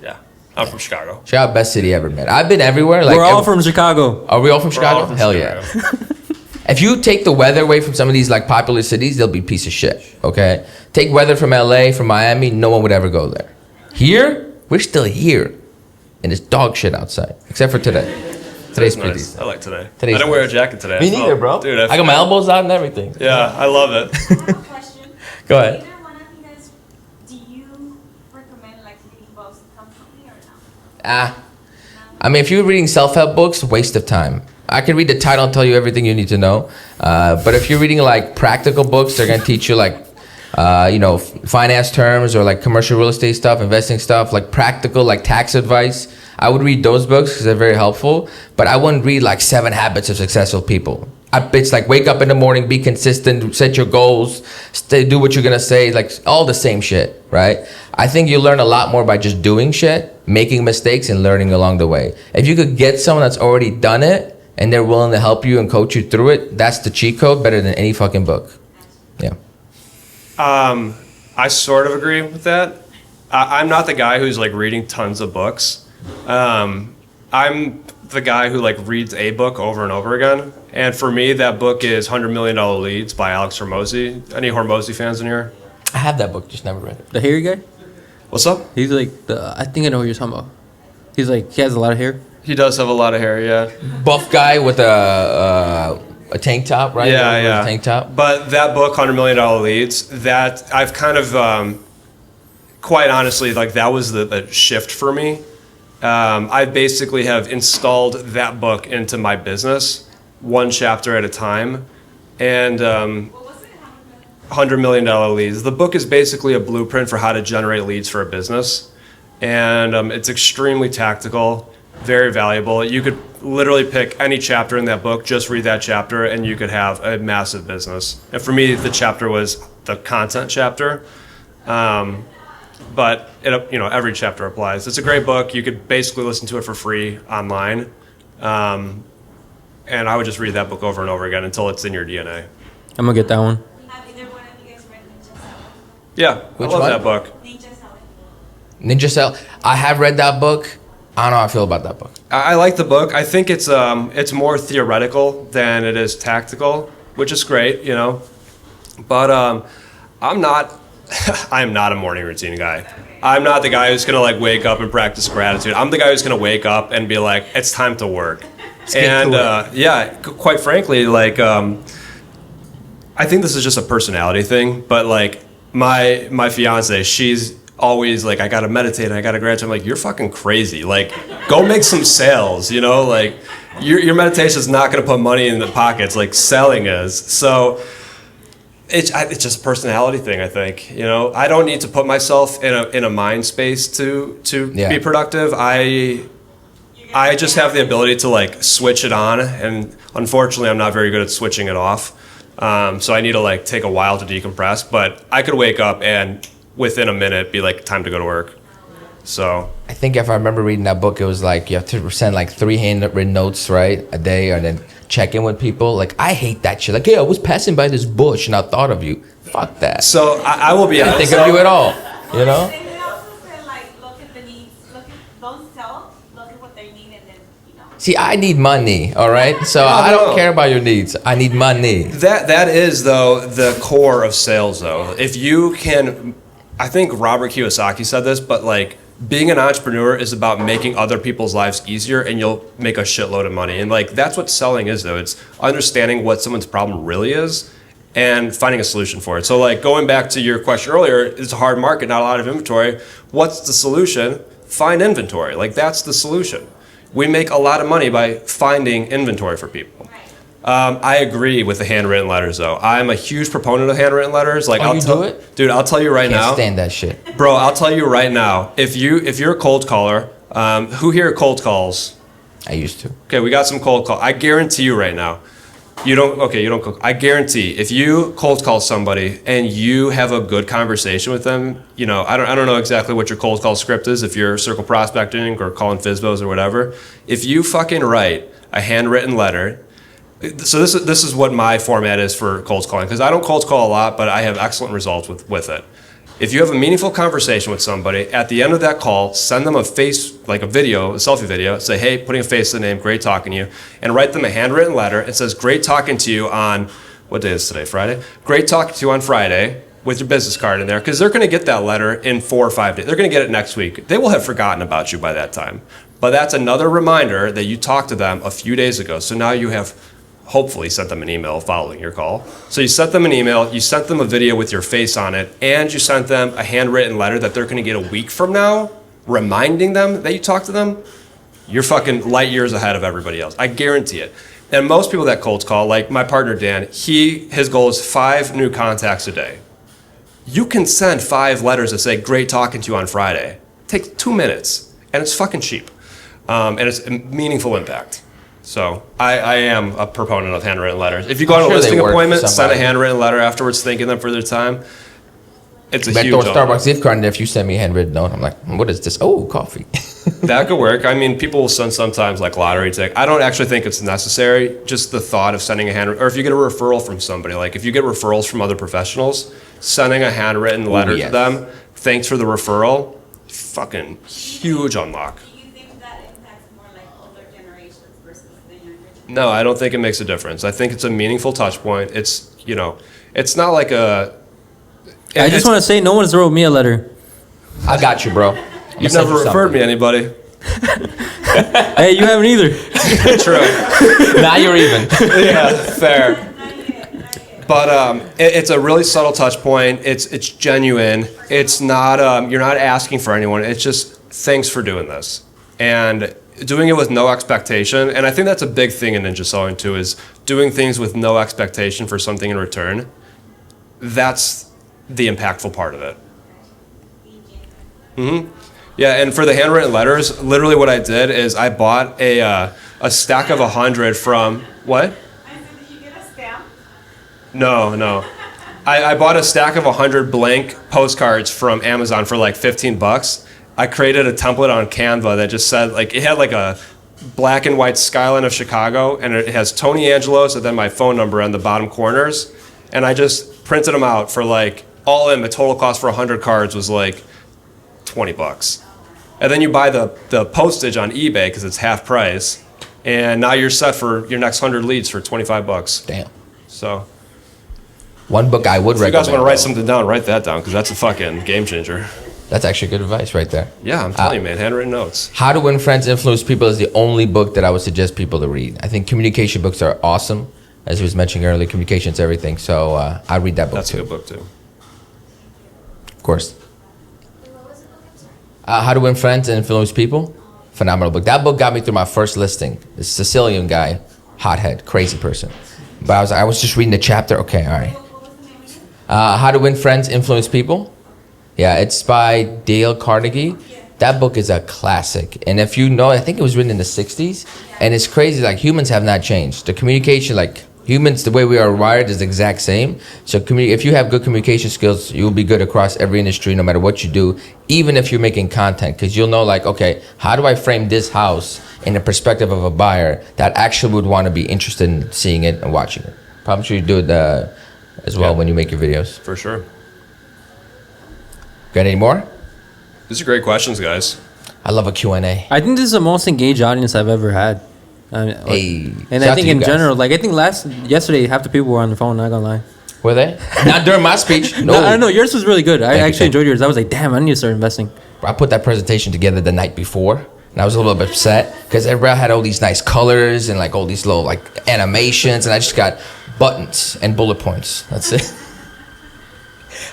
Yeah, I'm from Chicago. Chicago, best city ever, man. I've been everywhere. Like We're all from Chicago. Are we all from Chicago? all from Hell Chicago. yeah. If you take the weather away from some of these like popular cities, they'll be a piece of shit. Okay. Take weather from LA, from Miami, no one would ever go there. Here, we're still here, and it's dog shit outside, except for today. Today's pretty Nice. decent. I like today. Today's I didn't wear a nice. jacket today. Me as well. neither, bro. Dude, I got my elbows out and everything. Yeah, I love it. Question. Go ahead. Either one of you guys, do you recommend like reading books constantly or no? I mean, if you're reading self-help books, waste of time. I can read the title and tell you everything you need to know. But if you're reading like practical books, they're gonna teach you like, finance terms or like commercial real estate stuff, investing stuff, like practical, like tax advice. I would read those books because they're very helpful. But I wouldn't read like 7 Habits of Successful People. It's like wake up in the morning, be consistent, set your goals, do what you're gonna say, like all the same shit, right? I think you learn a lot more by just doing shit, making mistakes, and learning along the way. If you could get someone that's already done it and they're willing to help you and coach you through it, that's the cheat code better than any fucking book. Yeah. I sort of agree with that. I'm not the guy who's like reading tons of books. I'm the guy who like reads a book over and over again. And for me, that book is $100 Million Leads by Alex Hormozy. Any Hormozy fans in here? I have that book, just never read it. The hairy guy? What's up? He's like I think I know who you're talking about. He's like, he has a lot of hair. He does have a lot of hair, yeah. Buff guy with a tank top, right? Yeah, With a yeah. tank top. But that book, $100 Million Leads, that I've kind of, quite honestly, like that was the shift for me. I basically have installed that book into my business, one chapter at a time. And $100 Million Leads. The book is basically a blueprint for how to generate leads for a business. And it's extremely tactical, very valuable. You could literally pick any chapter in that book, just read that chapter, and you could have a massive business. And for me, the chapter was the content chapter. But every chapter applies. It's a great book. You could basically listen to it for free online. And I would just read that book over and over again until it's in your DNA. I'm gonna get that one. Have either one of you guys read Ninja Salad? Yeah, Which I love one? that book. Ninja Salad. Ninja Cell. I have read that book. I don't know how I feel about that book. I like the book. I think it's more theoretical than it is tactical, which is great, But I'm not a morning routine guy. I'm not the guy who's gonna like wake up and practice gratitude. I'm the guy who's gonna wake up and be like, it's time to work. And quite frankly, like I think this is just a personality thing. But like my fiance, she's always like, I gotta meditate, I gotta gratitude. I'm like, you're fucking crazy. Like, go make some sales. Like your meditation is not gonna put money in the pockets like selling is. So. It's just a personality thing, I think. I don't need to put myself in a mind space to be productive. I just have the ability to like switch it on, and unfortunately, I'm not very good at switching it off. So I need to like take a while to decompress. But I could wake up and within a minute be like, time to go to work. So I think if I remember reading that book, it was like you have to send like 3 handwritten notes, right, a day, and then check in with people. Like, I hate that shit. Like, hey, I was passing by this bush and I thought of you. Fuck that. So I will be I honest. think of you at all. They also say like, look at the needs, don't sell, look at what they need, and then See, I need money, all right? So I don't care about your needs. I need money. That is though the core of sales though. If you can, I think Robert Kiyosaki said this, but like being an entrepreneur is about making other people's lives easier, and you'll make a shitload of money. And like that's what selling is though. It's understanding what someone's problem really is and finding a solution for it. So like going back to your question earlier, it's a hard market, not a lot of inventory. What's the solution? Find inventory. Like that's the solution. We make a lot of money by finding inventory for people. I agree with the handwritten letters though. I'm a huge proponent of handwritten letters. Like Oh, you do it? Dude, I'll tell you right Can't now. stand that shit. Bro, I'll tell you right now. If you're a cold caller, who here cold calls? I used to. Okay, we got some cold call. I guarantee you right now. You don't I guarantee if you cold call somebody and you have a good conversation with them, you know, I don't know exactly what your cold call script is if you're circle prospecting or calling FSBOs or whatever. If you fucking write a handwritten letter, so this is what my format is for cold calling, because I don't cold call a lot, but I have excellent results with it. If you have a meaningful conversation with somebody, at the end of that call, send them a face, like a video, a selfie video, say, hey, putting a face to the name, great talking to you, and write them a handwritten letter. It says, great talking to you on, what day is today, Friday? Great talking to you on Friday, with your business card in there, because they're going to get that letter in 4 or 5 days. They're going to get it next week. They will have forgotten about you by that time. But that's another reminder that you talked to them a few days ago. So now you have hopefully sent them an email following your call. So you sent them an email, you sent them a video with your face on it, and you sent them a handwritten letter that they're going to get a week from now, reminding them that you talked to them. You're fucking light years ahead of everybody else. I guarantee it. And most people that cold call, like my partner Dan, his goal is 5 new contacts a day. You can send 5 letters that say, great talking to you on Friday. It takes 2 minutes, and it's fucking cheap. And it's a meaningful impact. So I am a proponent of handwritten letters. If you go on a sure they listing work for appointment, send a somebody. handwritten letter afterwards thanking them for their time. It's a But huge throw a honor. Starbucks gift card in there if you send me a handwritten note. I'm like, what is this? Oh, coffee. That could work. I mean, people will send sometimes like lottery ticket. I don't actually think it's necessary. Just the thought of sending a handwritten, or if you get a referral from somebody, like if you get referrals from other professionals, sending a handwritten letter yes. to them, thanks for the referral, fucking huge unlock. Do you think that impacts more like older generations versus the younger generations? No, I don't think it makes a difference. I think it's a meaningful touch point. It's, you know, it's not like a. I just want to say, no one's wrote me a letter. I got you, bro. You've never referred me anybody. Hey, you haven't either. True. Now you're even. Yeah, fair. But it's a really subtle touch point. It's genuine. It's not. You're not asking for anyone. It's just thanks for doing this, and doing it with no expectation. And I think that's a big thing in ninja sewing too. Is doing things with no expectation for something in return. That's the impactful part of it. Yeah, and for the handwritten letters, literally what I did is I bought a stack of 100 from what? I said, did you get a stamp? No. I bought a stack of 100 blank postcards from Amazon for like $15. I created a template on Canva that just said, like, it had like a black and white skyline of Chicago, and it has Tony Angelos and then my phone number on the bottom corners. And I just printed them out for like, all in, the total cost for 100 cards was like $20. And then you buy the postage on eBay because it's half price, and now you're set for your next 100 leads for $25. Damn. So One book I would if you guys recommend. want to write though. something down, write that down because that's a fucking game changer. That's actually good advice right there. Yeah, I'm telling you, man, handwritten notes. How to Win Friends, Influence People is the only book that I would suggest people to read. I think communication books are awesome. As he was mentioning earlier, communication's everything. So I read that book That's a too. good book too. Of course. How to Win Friends and Influence People. Phenomenal book. That book got me through my first listing. This Sicilian guy, hothead, crazy person. But I was just reading the chapter. Okay, all right. How to Win Friends, Influence People. Yeah, it's by Dale Carnegie. That book is a classic. And if you know, I think it was written in the 60s. And it's crazy, like humans have not changed. The communication, like humans, the way we are wired is the exact same. So if you have good communication skills, you'll be good across every industry, no matter what you do, even if you're making content. Because you'll know, like, okay, how do I frame this house in the perspective of a buyer that actually would want to be interested in seeing it and watching it? Probably sure you do it as well when you make your videos. For sure. Got any more? These are great questions, guys. I love a Q&A. I think this is the most engaged audience I've ever had. I mean, Hey, and shout I out think to you in guys. general, like I think yesterday, half the people were on the phone. Not gonna lie. Were they? Not during my speech. No. No, I don't know. Yours was really good. I Thank you, actually thank enjoyed yours. I was like, damn, I need to start investing. I put that presentation together the night before, and I was a little bit upset because everybody had all these nice colors and like all these little like animations, and I just got buttons and bullet points. That's it.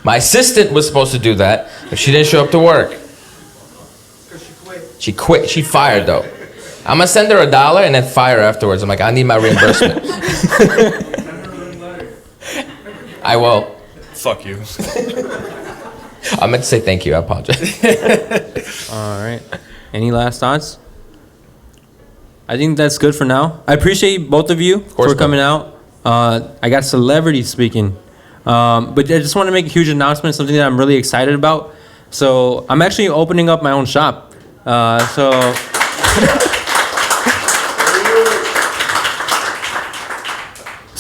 My assistant was supposed to do that, but she didn't show up to work. Cause she quit. She quit. She fired though. I'm gonna send her $1 and then fire her afterwards. I'm like, I need my reimbursement. I will. Fuck you. I meant to say thank you. I apologize. All right. Any last thoughts? I think that's good for now. I appreciate both of you course, for coming out. I got celebrities speaking. But I just want to make a huge announcement, something that I'm really excited about. So I'm actually opening up my own shop.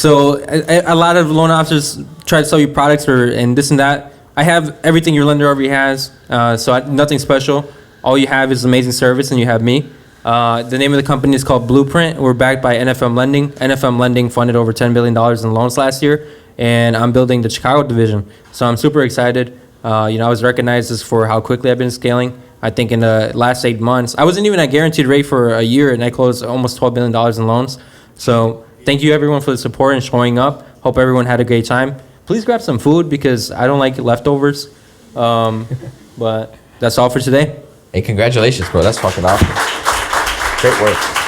So a lot of loan officers try to sell you products and this and that. I have everything your lender already has, nothing special. All you have is amazing service, and you have me. The name of the company is called Blueprint. We're backed by NFM Lending. NFM Lending funded over $10 billion in loans last year, and I'm building the Chicago division. So I'm super excited. I was recognized as for how quickly I've been scaling. I think in the last 8 months, I wasn't even at guaranteed rate for a year, and I closed almost $12 billion in loans. So thank you everyone for the support and showing up. Hope everyone had a great time. Please grab some food because I don't like leftovers. But that's all for today. Hey, congratulations, bro. That's fucking awesome. Great work.